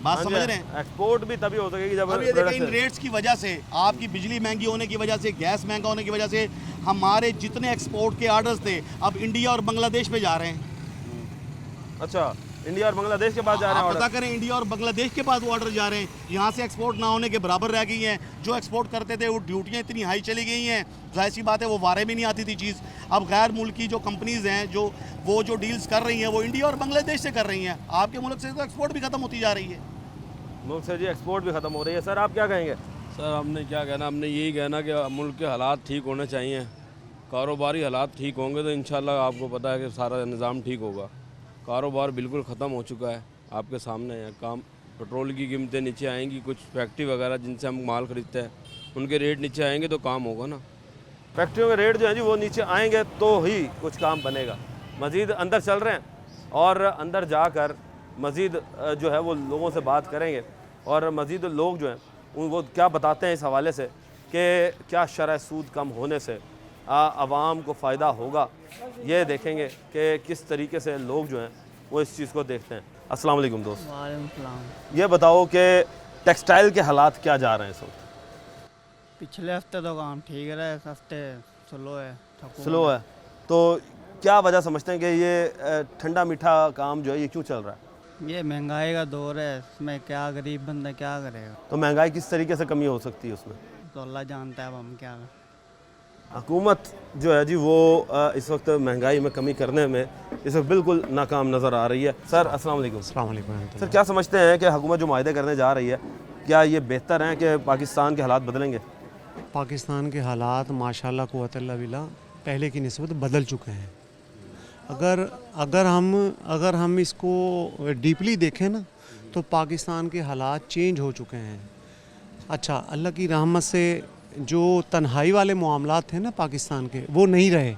बात समझ रहे हैं? एक्सपोर्ट भी तभी हो सकेगी जब अब ये देखिए इन रेट्स की वजह से, आपकी बिजली महंगी होने की वजह से, गैस महंगा होने की वजह से हमारे जितने एक्सपोर्ट के आर्डर्स थे अब इंडिया और बांग्लादेश पे जा रहे हैं। अच्छा, इंडिया और बांग्लादेश के पास जा रहे हैं? पता करें, इंडिया और बांग्लादेश के पास वो ऑर्डर जा रहे हैं। यहाँ से एक्सपोर्ट ना होने के बराबर रह गई हैं। जो एक्सपोर्ट करते थे वो ड्यूटियाँ इतनी हाई चली गई हैं, जाहिर सी बात है वो वारे में नहीं आती थी चीज़। अब गैर मुल्की जो कंपनीज़ हैं जो डील्स कर रही हैं वो इंडिया और बांग्लादेश से कर रही हैं। आपके मुल्क से तो एक्सपोर्ट भी ख़त्म होती जा रही है। मुल्क से जी एक्सपोर्ट भी ख़त्म हो रही है। सर आप क्या कहेंगे? सर हमने क्या कहना, हमने यही कहना कि मुल्क के हालात ठीक होने चाहिए। कारोबारी हालात ठीक होंगे तो इंशाल्लाह आपको पता है कि सारा निज़ाम ठीक होगा। कारोबार बिल्कुल ख़त्म हो चुका है, आपके सामने है। काम पेट्रोल की कीमतें नीचे आएंगी, कुछ फैक्ट्री वगैरह जिनसे हम माल ख़रीदते हैं उनके रेट नीचे आएंगे तो काम होगा ना। फैक्ट्रियों के रेट जो हैं जी वो नीचे आएंगे तो ही कुछ काम बनेगा। मज़ीद अंदर चल रहे हैं और अंदर जाकर मज़ीद जो है वो लोगों से बात करेंगे और मज़ीद लोग जो हैं वो क्या बताते हैं इस हवाले से कि क्या शरह सूद कम होने से आवाम को फ़ायदा होगा। ये देखेंगे कि किस तरीके से लोग जो हैं वो इस चीज़ को देखते हैं। अस्सलाम वालेकुम दोस्त। वालेकुम सलाम। ये बताओ कि टेक्सटाइल के हालात क्या जा रहे हैं इस वक्त? पिछले हफ्ते तो काम ठीक रहा, इस हफ्ते स्लो है। तो क्या वजह समझते हैं कि ये ठंडा मीठा काम जो है ये क्यों चल रहा है? ये महंगाई का दौर है, इसमें क्या गरीब बंदा क्या करेगा। तो महंगाई किस तरीके से कमी हो सकती है उसमें? तो अल्लाह जानता है, अब हम क्या। हुकूमत जो है जी वो इस वक्त महंगाई में कमी करने में इस वक्त बिल्कुल नाकाम नज़र आ रही है। सर अस्सलाम वालेकुम। सर क्या समझते हैं कि हुकूमत जो माहदे करने जा रही है क्या ये बेहतर हैं कि पाकिस्तान के हालात बदलेंगे? पाकिस्तान के हालात माशाल्लाह कुव्वत इल्ला बिल्लाह पहले की निस्बत बदल चुके हैं। अगर हम इसको डीपली देखें ना तो पाकिस्तान के हालात चेंज हो चुके हैं। अच्छा, अल्लाह की रहमत से जो तन्हाई वाले मामलात थे ना पाकिस्तान के, वो नहीं रहे।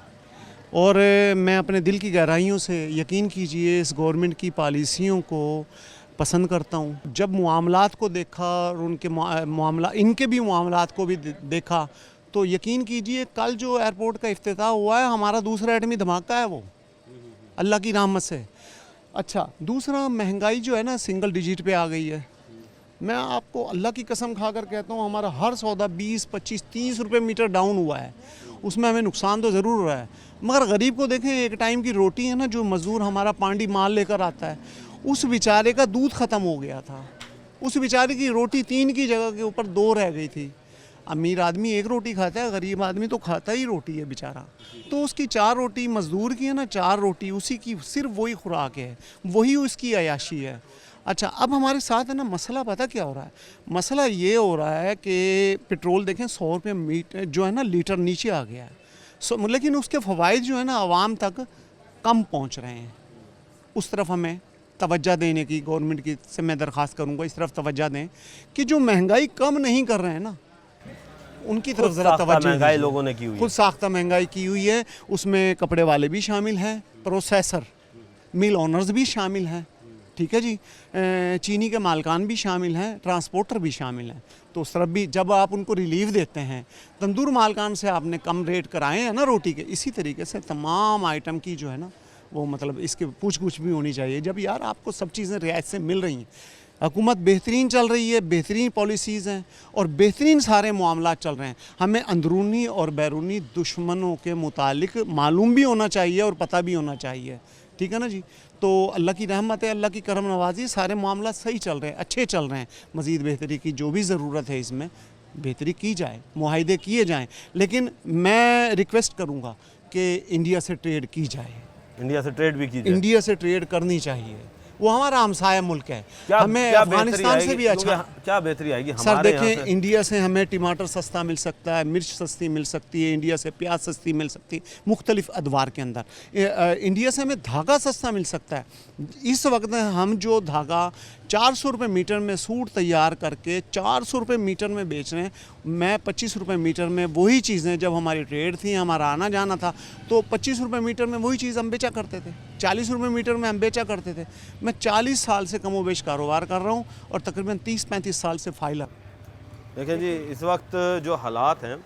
और मैं अपने दिल की गहराइयों से यकीन कीजिए इस गवर्नमेंट की पॉलिसियों को पसंद करता हूँ। जब मामलात को देखा और उनके मामला इनके भी मामलात को भी देखा तो यकीन कीजिए कल जो एयरपोर्ट का इफ्तिताह हुआ है हमारा दूसरा एटमी धमाका है वो, अल्लाह की रहमत से। अच्छा, दूसरा महंगाई जो है ना सिंगल डिजिट पे आ गई है। मैं आपको अल्लाह की कसम खाकर कहता हूँ हमारा हर सौदा 20, 25, 30 रुपये मीटर डाउन हुआ है। उसमें हमें नुकसान तो ज़रूर हो रहा है, मगर गरीब को देखें, एक टाइम की रोटी है ना जो मज़दूर हमारा पांडी माल लेकर आता है, उस बेचारे का दूध ख़त्म हो गया था। उस बेचारे की रोटी 3 की जगह के ऊपर 2 रह गई थी। अमीर आदमी 1 रोटी खाता है, गरीब आदमी तो खाता ही रोटी है बेचारा। तो उसकी 4 रोटी मज़दूर की है ना, 4 रोटी उसी की सिर्फ वही खुराक है, वही उसकी अयाशी है। अच्छा, अब हमारे साथ है ना मसला पता क्या हो रहा है? मसला ये हो रहा है कि पेट्रोल देखें 100 रुपये मीटर जो है ना लीटर नीचे आ गया है। लेकिन उसके फ़वाइद जो है ना आवाम तक कम पहुंच रहे हैं। उस तरफ हमें तवज्जो देने की गवर्नमेंट की से मैं दरख्वास्त करूंगा, इस तरफ तवज्जो दें कि जो महंगाई कम नहीं कर रहे हैं ना उनकी तरफ ज़रा तवज्जो। महंगाई लोगों ने की हुई है, खुद साख्ता महंगाई की हुई है। उसमें कपड़े वाले भी शामिल हैं, प्रोसेसर, मिल ओनर्स भी शामिल हैं, ठीक है जी, चीनी के मालकान भी शामिल हैं, ट्रांसपोर्टर भी शामिल हैं। तो उस तरफ भी जब आप उनको रिलीफ देते हैं, तंदूर मालकान से आपने कम रेट कराए हैं ना रोटी के, इसी तरीके से तमाम आइटम की जो है ना वो मतलब इसके पूछ भी होनी चाहिए। जब यार आपको सब चीज़ें रियायत से मिल रही हैं, हुकूमत बेहतरीन चल रही है, बेहतरीन पॉलिसीज़ हैं और बेहतरीन सारे मामला चल रहे हैं, हमें अंदरूनी और बैरूनी दुश्मनों के मुतालिक मालूम भी होना चाहिए और पता भी होना चाहिए, ठीक है ना जी। तो अल्लाह की रहमत है, अल्लाह की करम नवाजी, सारे मामला सही चल रहे हैं, अच्छे चल रहे हैं। मज़ीद बेहतरी की जो भी ज़रूरत है इसमें बेहतरी की जाए, मुआहदे किए जाएँ। लेकिन मैं रिक्वेस्ट करूँगा कि इंडिया से ट्रेड की जाए, इंडिया से ट्रेड भी की जाए, इंडिया से ट्रेड करनी चाहिए। वो हमारा हमसाया मुल्क है, हमें अफगानिस्तान से भी अच्छा क्या बेहतरी आएगी? सर देखें, इंडिया से हमें टमाटर सस्ता मिल सकता है, मिर्च सस्ती मिल सकती है, इंडिया से प्याज सस्ती मिल सकती है मुख्तलिफ अदवार के अंदर। इंडिया से हमें धागा सस्ता मिल सकता है। इस वक्त हम जो धागा 400 रुपये मीटर में सूट तैयार करके 400 रुपये मीटर में बेच रहे हैं, मैं 25 रुपये मीटर में वही चीज़ें, जब हमारी ट्रेड थी, हमारा आना जाना था, तो 25 रुपये मीटर में वही चीज़ हम बेचा करते थे, 40 रुपये मीटर में हम बेचा करते थे। मैं 40 साल से कमोबेश कारोबार कर रहा हूँ और तकरीबन 30-35 साल से फाइल। देखें जी, इस वक्त जो हालात हैं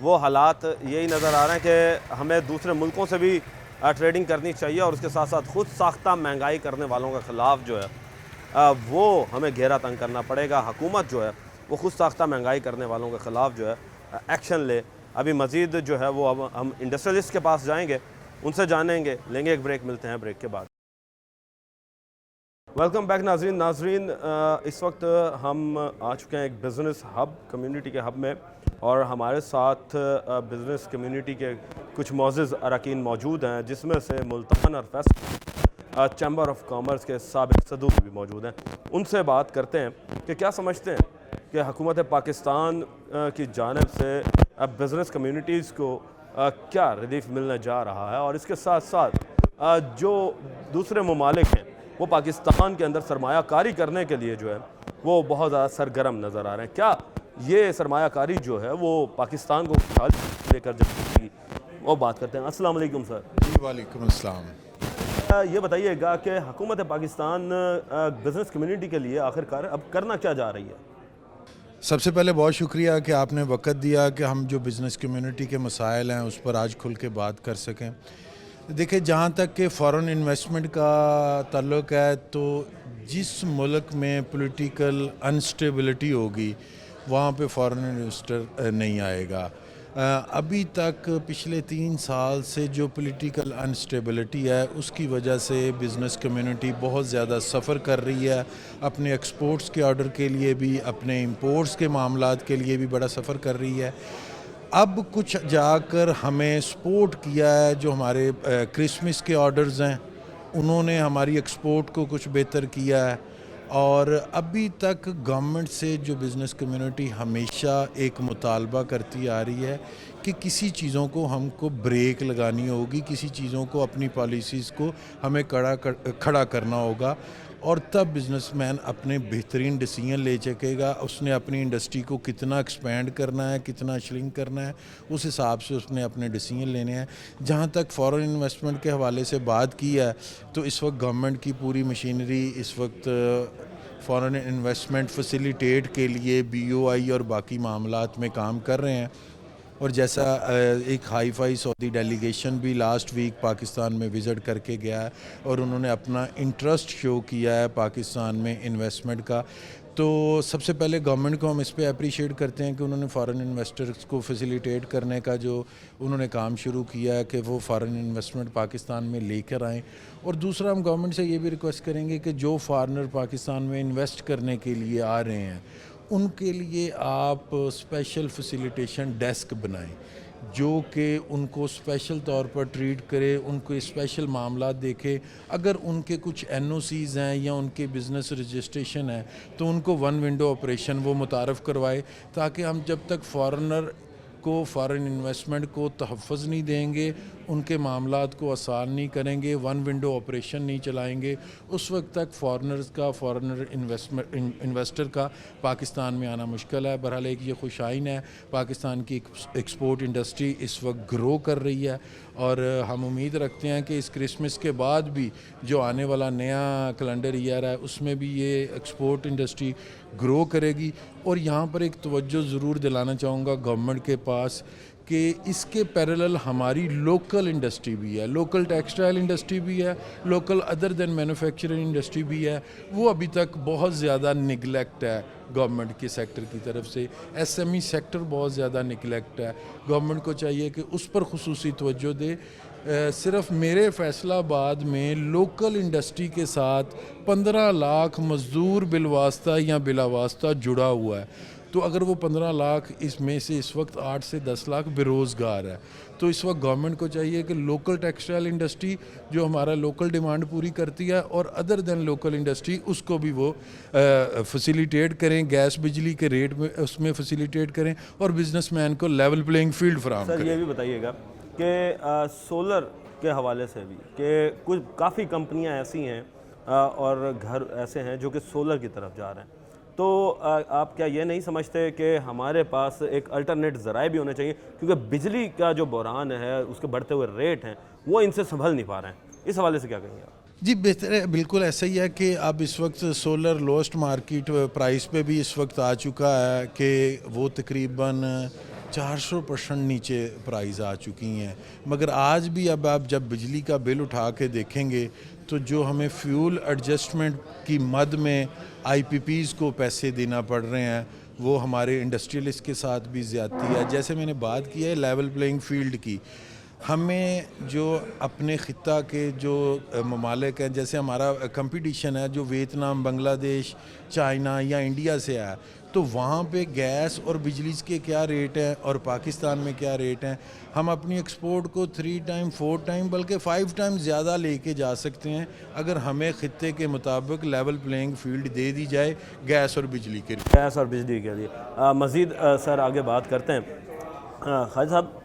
वो हालात यही नज़र आ रहे हैं कि हमें दूसरे मुल्कों से भी ट्रेडिंग करनी चाहिए और उसके साथ साथ खुद साख्ता महंगाई करने वालों के ख़िलाफ़ जो है वो हमें घेरा तंग करना पड़ेगा। हुकूमत जो है वो खुद साख्ता महंगाई करने वालों के ख़िलाफ़ जो है एक्शन ले। अभी मज़ीद जो है वो अब हम इंडस्ट्रियलिस्ट के पास जाएंगे, उनसे जानेंगे, लेंगे एक ब्रेक, मिलते हैं ब्रेक के बाद। वेलकम बैक नाजरीन, इस वक्त हम आ चुके हैं एक बिज़नेस हब, कम्युनिटी के हब में, और हमारे साथ बिज़नेस कम्युनिटी के कुछ मोअज़्ज़िज़ अरकान मौजूद हैं, जिसमें से मुल्तान और फैसल चैम्बर ऑफ कॉमर्स के साबिक़ सदूर भी मौजूद हैं। उनसे बात करते हैं कि क्या समझते हैं कि हुकूमत पाकिस्तान की जानिब से बिज़नेस कम्युनिटीज़ को क्या रिलीफ मिलने जा रहा है, और इसके साथ साथ जो दूसरे ममालिक हैं वो पाकिस्तान के अंदर सरमायाकारी करने के लिए जो है वो बहुत ज़्यादा सरगर्म नज़र आ रहे हैं। क्या ये सरमायाकारी जो है वो पाकिस्तान को लेकर जाएगी, वो बात करते हैं। अस्सलाम वालेकुम सर। वालेकुम अस्सलाम। ये बताइएगा कि हुकूमत पाकिस्तान बिज़नेस कम्युनिटी के लिए आखिरकार अब करना क्या जा रही है? सबसे पहले बहुत शुक्रिया कि आपने वक़्त दिया कि हम जो बिज़नेस कम्युनिटी के मसाइल हैं उस पर आज खुल के बात कर सकें। देखिए, जहाँ तक कि फ़ॉरेन इन्वेस्टमेंट का ताल्लुक़ है, तो जिस मुल्क में पॉलिटिकल अनस्टेबिलिटी होगी वहाँ पे फ़ॉरेन इन्वेस्टर नहीं आएगा। अभी तक पिछले 3 साल से जो पॉलिटिकल अनस्टेबिलिटी है उसकी वजह से बिज़नेस कम्युनिटी बहुत ज़्यादा सफ़र कर रही है। अपने एक्सपोर्ट्स के ऑर्डर के लिए भी, अपने इंपोर्ट्स के मामलात के लिए भी बड़ा सफ़र कर रही है। अब कुछ जाकर हमें सपोर्ट किया है जो हमारे क्रिसमस के ऑर्डर्स हैं, उन्होंने हमारी एक्सपोर्ट को कुछ बेहतर किया है। और अभी तक गवर्नमेंट से जो बिज़नेस कम्युनिटी हमेशा एक मुतालबा करती आ रही है कि किसी चीज़ों को हमको ब्रेक लगानी होगी, किसी चीज़ों को अपनी पॉलिसीज़ को हमें खड़ा करना होगा, और तब बिज़नेसमैन अपने बेहतरीन डिसीजन ले सकेगा। उसने अपनी इंडस्ट्री को कितना एक्सपेंड करना है, कितना श्रिंक करना है, उस हिसाब से उसने अपने डिसीजन लेने हैं। जहाँ तक फ़ॉरेन इन्वेस्टमेंट के हवाले से बात की है, तो इस वक्त गवर्नमेंट की पूरी मशीनरी इस वक्त फ़ॉरेन इन्वेस्टमेंट फैसिलिटेट के लिए BOI और बाकी मामलात में काम कर रहे हैं। और जैसा एक हाई फाई सऊदी डेलीगेशन भी लास्ट वीक पाकिस्तान में विज़िट करके गया है और उन्होंने अपना इंटरेस्ट शो किया है पाकिस्तान में इन्वेस्टमेंट का, तो सबसे पहले गवर्नमेंट को हम इस पे अप्रिशिएट करते हैं कि उन्होंने फ़ॉरेन इन्वेस्टर्स को फैसिलिटेट करने का जो उन्होंने काम शुरू किया है कि वो फ़ॉरेन इन्वेस्टमेंट पाकिस्तान में लेकर आएँ। और दूसरा, हम गवर्नमेंट से ये भी रिक्वेस्ट करेंगे कि जो फॉरेनर पाकिस्तान में इन्वेस्ट करने के लिए आ रहे हैं उनके लिए आप स्पेशल फैसिलिटेशन डेस्क बनाएं जो कि उनको स्पेशल तौर पर ट्रीट करे, उनको स्पेशल मामला देखे। अगर उनके कुछ NOCs हैं या उनके बिज़नेस रजिस्ट्रेशन है तो उनको 1 विंडो ऑपरेशन वो मुतारफ़ करवाए, ताकि हम जब तक फ़ॉरेनर को फ़ॉरेन इन्वेस्टमेंट को तहफ़्फ़ुज़ नहीं देंगे, उनके मामलात को आसान नहीं करेंगे, 1 विंडो ऑपरेशन नहीं चलाएंगे, उस वक्त तक फ़ॉरेनर इन्वेस्टर का पाकिस्तान में आना मुश्किल है। बहरहाल एक ये खुशाइन है, पाकिस्तान की एक्सपोर्ट इंडस्ट्री इस वक्त ग्रो कर रही है और हम उम्मीद रखते हैं कि इस क्रिसमस के बाद भी जो आने वाला नया कैलेंडर ईयर है उसमें भी ये एक्सपोर्ट इंडस्ट्री ग्रो करेगी। और यहाँ पर एक तवज्जो ज़रूर दिलाना चाहूँगा गवर्नमेंट के पास कि इसके पैरेलल हमारी लोकल इंडस्ट्री भी है, लोकल टेक्सटाइल इंडस्ट्री भी है, local other than manufacturing industry भी है। वो अभी तक बहुत ज़्यादा निगलेक्ट है गवर्नमेंट के सेक्टर की तरफ से। SME सेक्टर बहुत ज़्यादा निगलेक्ट है, गवर्नमेंट को चाहिए कि उस पर खुसूसी तवज्जो दे। सिर्फ मेरे फैसलाबाद में लोकल इंडस्ट्री के साथ 15 लाख मज़दूर बिलवास्ता या बिलावास्ता जुड़ा हुआ है, तो अगर वो 15 लाख इसमें से इस वक्त 8 से 10 लाख बेरोज़गार है, तो इस वक्त गवर्नमेंट को चाहिए कि लोकल टेक्सटाइल इंडस्ट्री जो हमारा लोकल डिमांड पूरी करती है और अदर देन लोकल इंडस्ट्री उसको भी वो फैसिलिटेट करें, गैस बिजली के रेट में उसमें फैसिलिटेट करें और बिजनेसमैन को लेवल प्लेइंग फील्ड फराहम करें। सर, ये भी बताइएगा कि सोलर के हवाले से भी कि कुछ काफ़ी कंपनियां ऐसी हैं और घर ऐसे हैं जो कि सोलर की तरफ जा रहे हैं, तो आप क्या ये नहीं समझते कि हमारे पास एक अल्टरनेट ज़राए भी होने चाहिए, क्योंकि बिजली का जो बहरान है उसके बढ़ते हुए रेट हैं वो इनसे संभल नहीं पा रहे हैं? इस हवाले से क्या कहेंगे आप? जी बेहतर है, बिल्कुल ऐसा ही है कि अब इस वक्त सोलर लोएस्ट मार्केट प्राइस पे भी इस वक्त आ चुका है कि वो तकरीबन 400% नीचे प्राइस आ चुकी हैं। मगर आज भी अब आप जब बिजली का बिल उठा के देखेंगे तो जो हमें फ्यूल एडजस्टमेंट की मद में IPPs को पैसे देना पड़ रहे हैं वो हमारे इंडस्ट्रियलिस्ट के साथ भी ज़्यादती है। जैसे मैंने बात की है लेवल प्लेइंग फील्ड की, हमें जो अपने ख़ित्ता के जो ममालिक हैं, जैसे हमारा कंपटीशन है जो वियतनाम, बांग्लादेश, चाइना या इंडिया से है, तो वहाँ पे गैस और बिजली के क्या रेट हैं और पाकिस्तान में क्या रेट हैं, हम अपनी एक्सपोर्ट को 3 टाइम 4 टाइम बल्कि 5 टाइम ज़्यादा लेके जा सकते हैं अगर हमें ख़ित्ते के मुताबिक लेवल प्लेइंग फील्ड दे दी जाए गैस और बिजली के लिए। गैस और बिजली के लिए मज़ीद सर आगे बात करते हैं। खालिद साहब,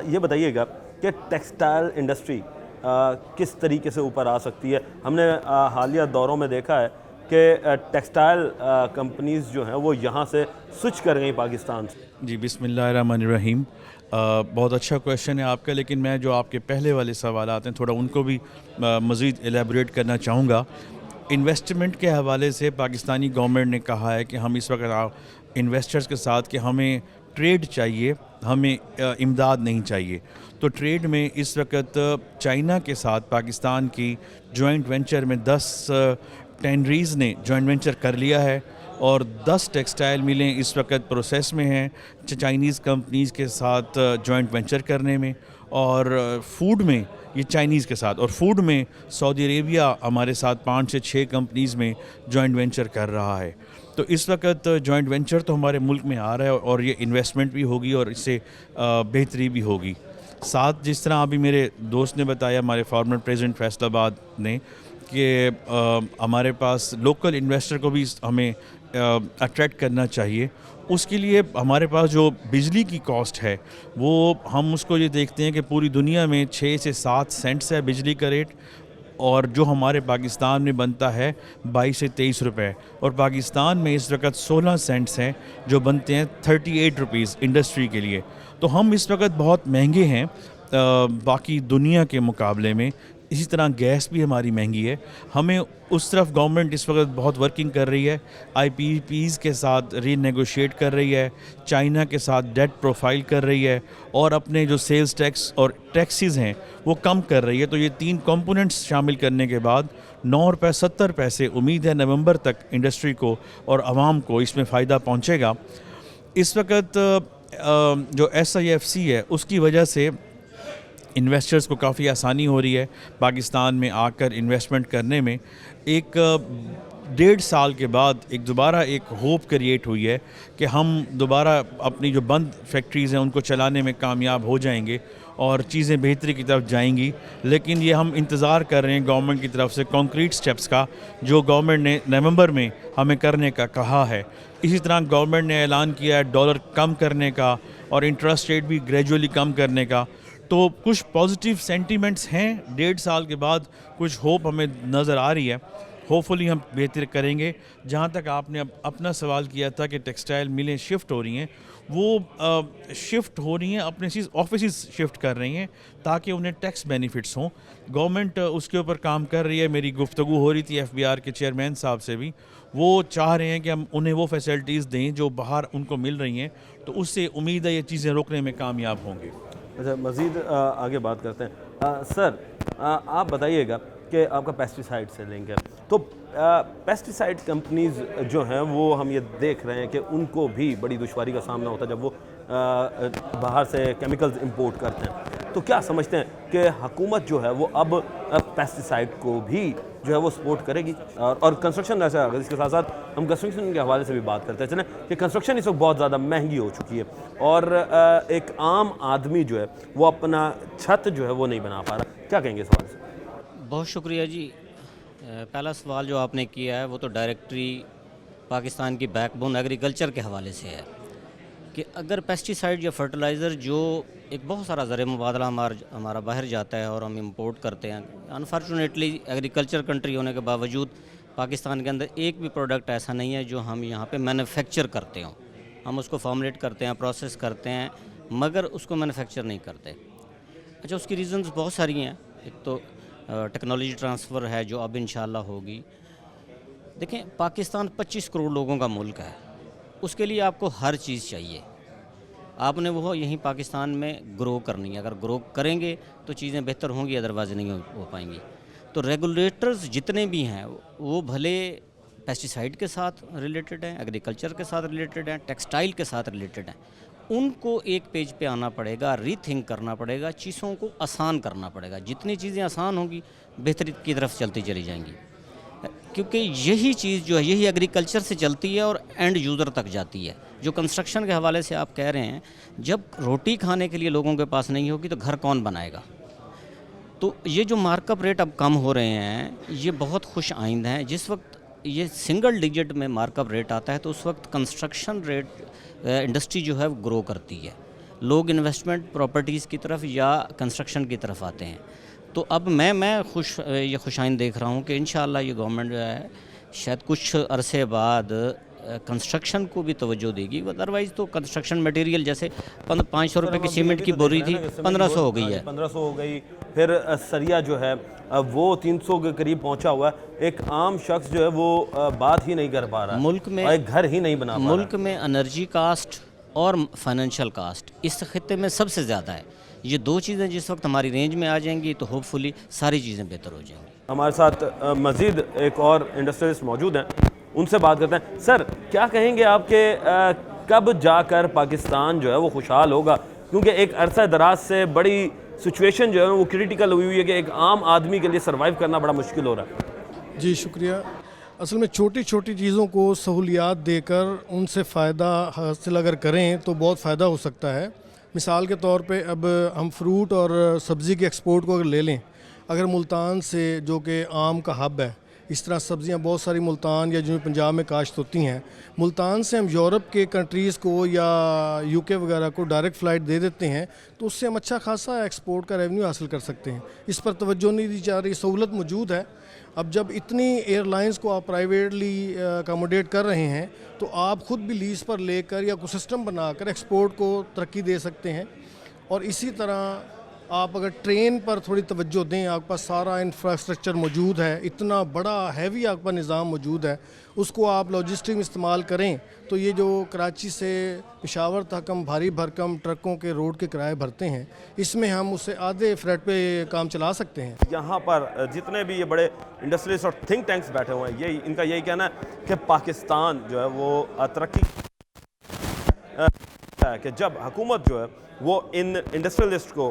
ये बताइएगा कि टेक्सटाइल इंडस्ट्री किस तरीके से ऊपर आ सकती है? हमने हालिया दौरों में देखा है कि टेक्सटाइल कंपनीज़ जो हैं वो यहाँ से स्विच कर गई पाकिस्तान से? जी, बिस्मिल्लाहिर्रहमानिर्रहीम। बहुत अच्छा क्वेश्चन है आपका, लेकिन मैं जो आपके पहले वाले सवालात हैं थोड़ा उनको भी मज़ीद एलेबरेट करना चाहूँगा। इन्वेस्टमेंट के हवाले से पाकिस्तानी गवर्नमेंट ने कहा है कि हम इस वक्त इन्वेस्टर्स के साथ कि हमें ट्रेड चाहिए, हमें इमदाद नहीं चाहिए। तो ट्रेड में इस वक्त चाइना के साथ पाकिस्तान की जॉइंट वेंचर में 10 टेनरीज़ ने जॉइंट वेंचर कर लिया है और 10 टेक्सटाइल मिलें इस वक्त प्रोसेस में हैं चाइनीज़ कंपनीज़ के साथ जॉइंट वेंचर करने में। और फूड में ये चाइनीज़ के साथ, और फूड में सऊदी अरेबिया हमारे साथ 5 से 6 कंपनीज़ में जॉइंट वेंचर कर रहा है। तो इस वक्त जॉइंट वेंचर तो हमारे मुल्क में आ रहा है और ये इन्वेस्टमेंट भी होगी और इससे बेहतरी भी होगी। साथ जिस तरह अभी मेरे दोस्त ने बताया, हमारे फॉर्मर प्रेसिडेंट फैसलाबाद ने, कि हमारे पास लोकल इन्वेस्टर को भी हमें अट्रैक्ट करना चाहिए। उसके लिए हमारे पास जो बिजली की कॉस्ट है वो हम उसको ये देखते हैं कि पूरी दुनिया में 6 से 7 सेंट्स है बिजली का रेट, और जो हमारे पाकिस्तान में बनता है 22 से 23 रुपए, और पाकिस्तान में इस वक्त 16 सेंट्स हैं जो बनते हैं 38 रुपीज़ इंडस्ट्री के लिए। तो हम इस वक्त बहुत महंगे हैं बाकी दुनिया के मुकाबले में। इसी तरह गैस भी हमारी महंगी है। हमें उस तरफ गवर्नमेंट इस वक्त बहुत वर्किंग कर रही है, IPPs के साथ रीनेगोशिएट कर रही है, चाइना के साथ डेट प्रोफाइल कर रही है, और अपने जो सेल्स टैक्स और टैक्सेस हैं वो कम कर रही है। तो ये 3 कंपोनेंट्स शामिल करने के बाद 9 रुपये 70 पैसे उम्मीद है नवंबर तक इंडस्ट्री को और आवाम को इसमें फ़ायदा पहुँचेगा। इस वक्त जो SIFC है उसकी वजह से इन्वेस्टर्स को काफ़ी आसानी हो रही है पाकिस्तान में आकर इन्वेस्टमेंट करने में। 1-1.5 साल के बाद दोबारा एक होप क्रिएट हुई है कि हम दोबारा अपनी जो बंद फैक्ट्रीज़ हैं उनको चलाने में कामयाब हो जाएंगे और चीज़ें बेहतरी की तरफ जाएंगी। लेकिन ये हम इंतज़ार कर रहे हैं गवर्नमेंट की तरफ से कॉन्क्रीट स्टेप्स का, जो गवर्नमेंट ने नवंबर में हमें करने का कहा है। इसी तरह गवर्नमेंट ने ऐलान किया है डॉलर कम करने का और इंटरेस्ट रेट भी ग्रेजुअली कम करने का। तो कुछ पॉजिटिव सेंटीमेंट्स हैं। 1.5 साल के बाद कुछ होप हमें नज़र आ रही है। होपफुली हम बेहतर करेंगे। जहाँ तक आपने अपना सवाल किया था कि टेक्सटाइल मिलें शिफ्ट हो रही हैं, वो शिफ्ट हो रही हैं, अपने ऑफिस शिफ्ट कर रही हैं ताकि उन्हें टैक्स बेनिफिट्स हों। गवर्नमेंट उसके ऊपर काम कर रही है। मेरी गुफ्तगू हो रही थी FBR के चेयरमैन साहब से भी, वो चाह रहे हैं कि हम उन्हें वो फैसिलिटीज़ दें जो बाहर उनको मिल रही हैं। तो उससे उम्मीद है ये चीज़ें रोकने में कामयाब होंगे। अच्छा, मज़ीद आगे बात करते हैं। सर आप बताइएगा कि आपका पेस्टिसाइड से लिंक है, तो पेस्टिसाइड कंपनीज़ जो हैं वो हम ये देख रहे हैं कि उनको भी बड़ी दुश्वारी का सामना होता है जब वो बाहर से केमिकल्स इंपोर्ट करते हैं। तो क्या समझते हैं कि हुकूमत जो है वो अब पेस्टिसाइड को भी जो है वो सपोर्ट करेगी? और कंस्ट्रक्शन ऐसा, अगर इसके साथ साथ हम कंस्ट्रक्शन के हवाले से भी बात करते हैं, चलें कि कंस्ट्रक्शन इस वक्त बहुत ज़्यादा महंगी हो चुकी है और एक आम आदमी जो है वो अपना छत जो है वो नहीं बना पा रहा। क्या कहेंगे इस हवाले से? बहुत शुक्रिया जी। पहला सवाल जो आपने किया है वो तो डायरेक्टरी पाकिस्तान की बैकबोन एग्रीकल्चर के हवाले से है कि अगर पेस्टिसाइड या फर्टिलाइज़र जो एक बहुत सारा ज़र मुबादला हमारा बाहर जाता है और हम इंपोर्ट करते हैं, अनफॉर्चुनेटली एग्रीकल्चर कंट्री होने के बावजूद पाकिस्तान के अंदर एक भी प्रोडक्ट ऐसा नहीं है जो हम यहाँ पे मैन्युफैक्चर करते हों। हम उसको फॉर्मुलेट करते हैं, प्रोसेस करते हैं, मगर उसको मैन्युफैक्चर नहीं करते। अच्छा, उसकी रीज़न्स बहुत सारी हैं। एक तो टेक्नोलॉजी ट्रांसफ़र है जो अब इंशाल्लाह होगी। देखें, पाकिस्तान 25 करोड़ लोगों का मुल्क है, उसके लिए आपको हर चीज़ चाहिए। आपने वो यहीं पाकिस्तान में ग्रो करनी है। अगर ग्रो करेंगे तो चीज़ें बेहतर होंगी, अदरवाइज़ नहीं हो पाएंगी। तो रेगुलेटर्स जितने भी हैं वो भले पेस्टिसाइड के साथ रिलेटेड हैं, एग्रीकल्चर के साथ रिलेटेड हैं, टेक्सटाइल के साथ रिलेटेड हैं, उनको एक पेज पे आना पड़ेगा, रीथिंक करना पड़ेगा, चीज़ों को आसान करना पड़ेगा। जितनी चीज़ें आसान होंगी बेहतरी की तरफ चलती चली जाएंगी, क्योंकि यही चीज़ जो है यही एग्रीकल्चर से चलती है और एंड यूज़र तक जाती है। जो कंस्ट्रक्शन के हवाले से आप कह रहे हैं, जब रोटी खाने के लिए लोगों के पास नहीं होगी तो घर कौन बनाएगा? तो ये जो मार्कअप रेट अब कम हो रहे हैं ये बहुत खुश आइंद हैं। जिस वक्त ये सिंगल डिजिट में मार्कअप रेट आता है तो उस वक्त कंस्ट्रक्शन रेट इंडस्ट्री जो है वो ग्रो करती है। लोग इन्वेस्टमेंट प्रॉपर्टीज़ की तरफ या कंस्ट्रक्शन की तरफ आते हैं। तो अब मैं खुश आइंद देख रहा हूँ कि इंशाअल्लाह ये गवर्नमेंट जो है शायद कुछ अरसे बाद कंस्ट्रक्शन को भी तवज्जो देगी। अदरवाइज़ तो कंस्ट्रक्शन मटेरियल जैसे 500 रुपये की सीमेंट की बोरी थी 1500 हो गई है, 1500 हो गई। फिर सरिया जो है वो 300 के करीब पहुंचा हुआ है। एक आम शख्स जो है वो बात ही नहीं कर पा रहा है, मुल्क में और एक घर ही नहीं बना पा रहा है। मुल्क में एनर्जी कास्ट और फाइनेंशियल कास्ट इस खत्ते में सबसे ज़्यादा है। ये दो चीज़ें जिस वक्त हमारी रेंज में आ जाएंगी तो होपफुली सारी चीज़ें बेहतर हो जाएंगी। हमारे साथ मज़ीद एक और इंडस्ट्रियलिस्ट मौजूद हैं, उनसे बात करते हैं। सर, क्या कहेंगे आपके कब जाकर पाकिस्तान जो है वो खुशहाल होगा? क्योंकि एक अरसा दराज से बड़ी सिचुएशन जो है वो क्रिटिकल हुई है कि एक आम आदमी के लिए सर्वाइव करना बड़ा मुश्किल हो रहा है। जी शुक्रिया। असल में छोटी छोटी चीज़ों को सहूलियात देकर उनसे फ़ायदा हासिल अगर करें तो बहुत फ़ायदा हो सकता है। मिसाल के तौर पे अब हम फ्रूट और सब्ज़ी के एक्सपोर्ट को अगर ले लें, अगर मुल्तान से जो कि आम का हब है, इस तरह सब्ज़ियाँ बहुत सारी मुल्तान या जनूबी पंजाब में काश्त होती हैं। मुल्तान से हम यूरोप के कंट्रीज़ को या यूके वगैरह को डायरेक्ट फ़्लाइट दे देते हैं, तो उससे हम अच्छा खासा एक्सपोर्ट का रेवेन्यू हासिल कर सकते हैं। इस पर तवज्जो नहीं दी जा रही, सहूलत मौजूद है। अब जब इतनी एयरलाइंस को आप प्राइवेटली अकोमोडेट कर रहे हैं तो आप ख़ुद भी लीज़ पर लेकर या कुछ सिस्टम बनाकर एक्सपोर्ट को तरक्की दे सकते हैं। और इसी तरह आप अगर ट्रेन पर थोड़ी तवज्जो दें, आपके पास सारा इंफ्रास्ट्रक्चर मौजूद है, इतना बड़ा हैवी आपके पास निज़ाम मौजूद है, उसको आप लॉजिस्टिक में इस्तेमाल करें तो ये जो कराची से पेशावर तक हम भारी भरकम ट्रकों के रोड के किराए भरते हैं, इसमें हम उससे आधे फ्रेट पे काम चला सकते हैं। यहाँ पर जितने भी ये बड़े इंडस्ट्रियलिस्ट और थिंक टैंक्स बैठे हुए हैं, यही इनका यही कहना है कि पाकिस्तान जो है वो तरक्की कि जब हुकूमत जो है वो इन इंडस्ट्रियलिस्ट को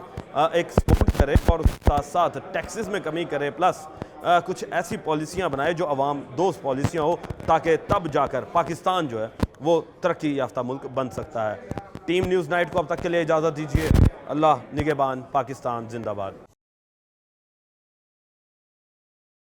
एक्सपोर्ट करे और साथ साथ टैक्सेस में कमी करे, प्लस कुछ ऐसी पॉलिसियाँ बनाए जो अवाम दोस्त पॉलिसियाँ हो, ताकि तब जाकर पाकिस्तान जो है वो तरक्की याफ्ता मुल्क बन सकता है। टीम न्यूज़ नाइट को अब तक के लिए इजाज़त दीजिए। अल्लाह निगहबान, पाकिस्तान जिंदाबाद।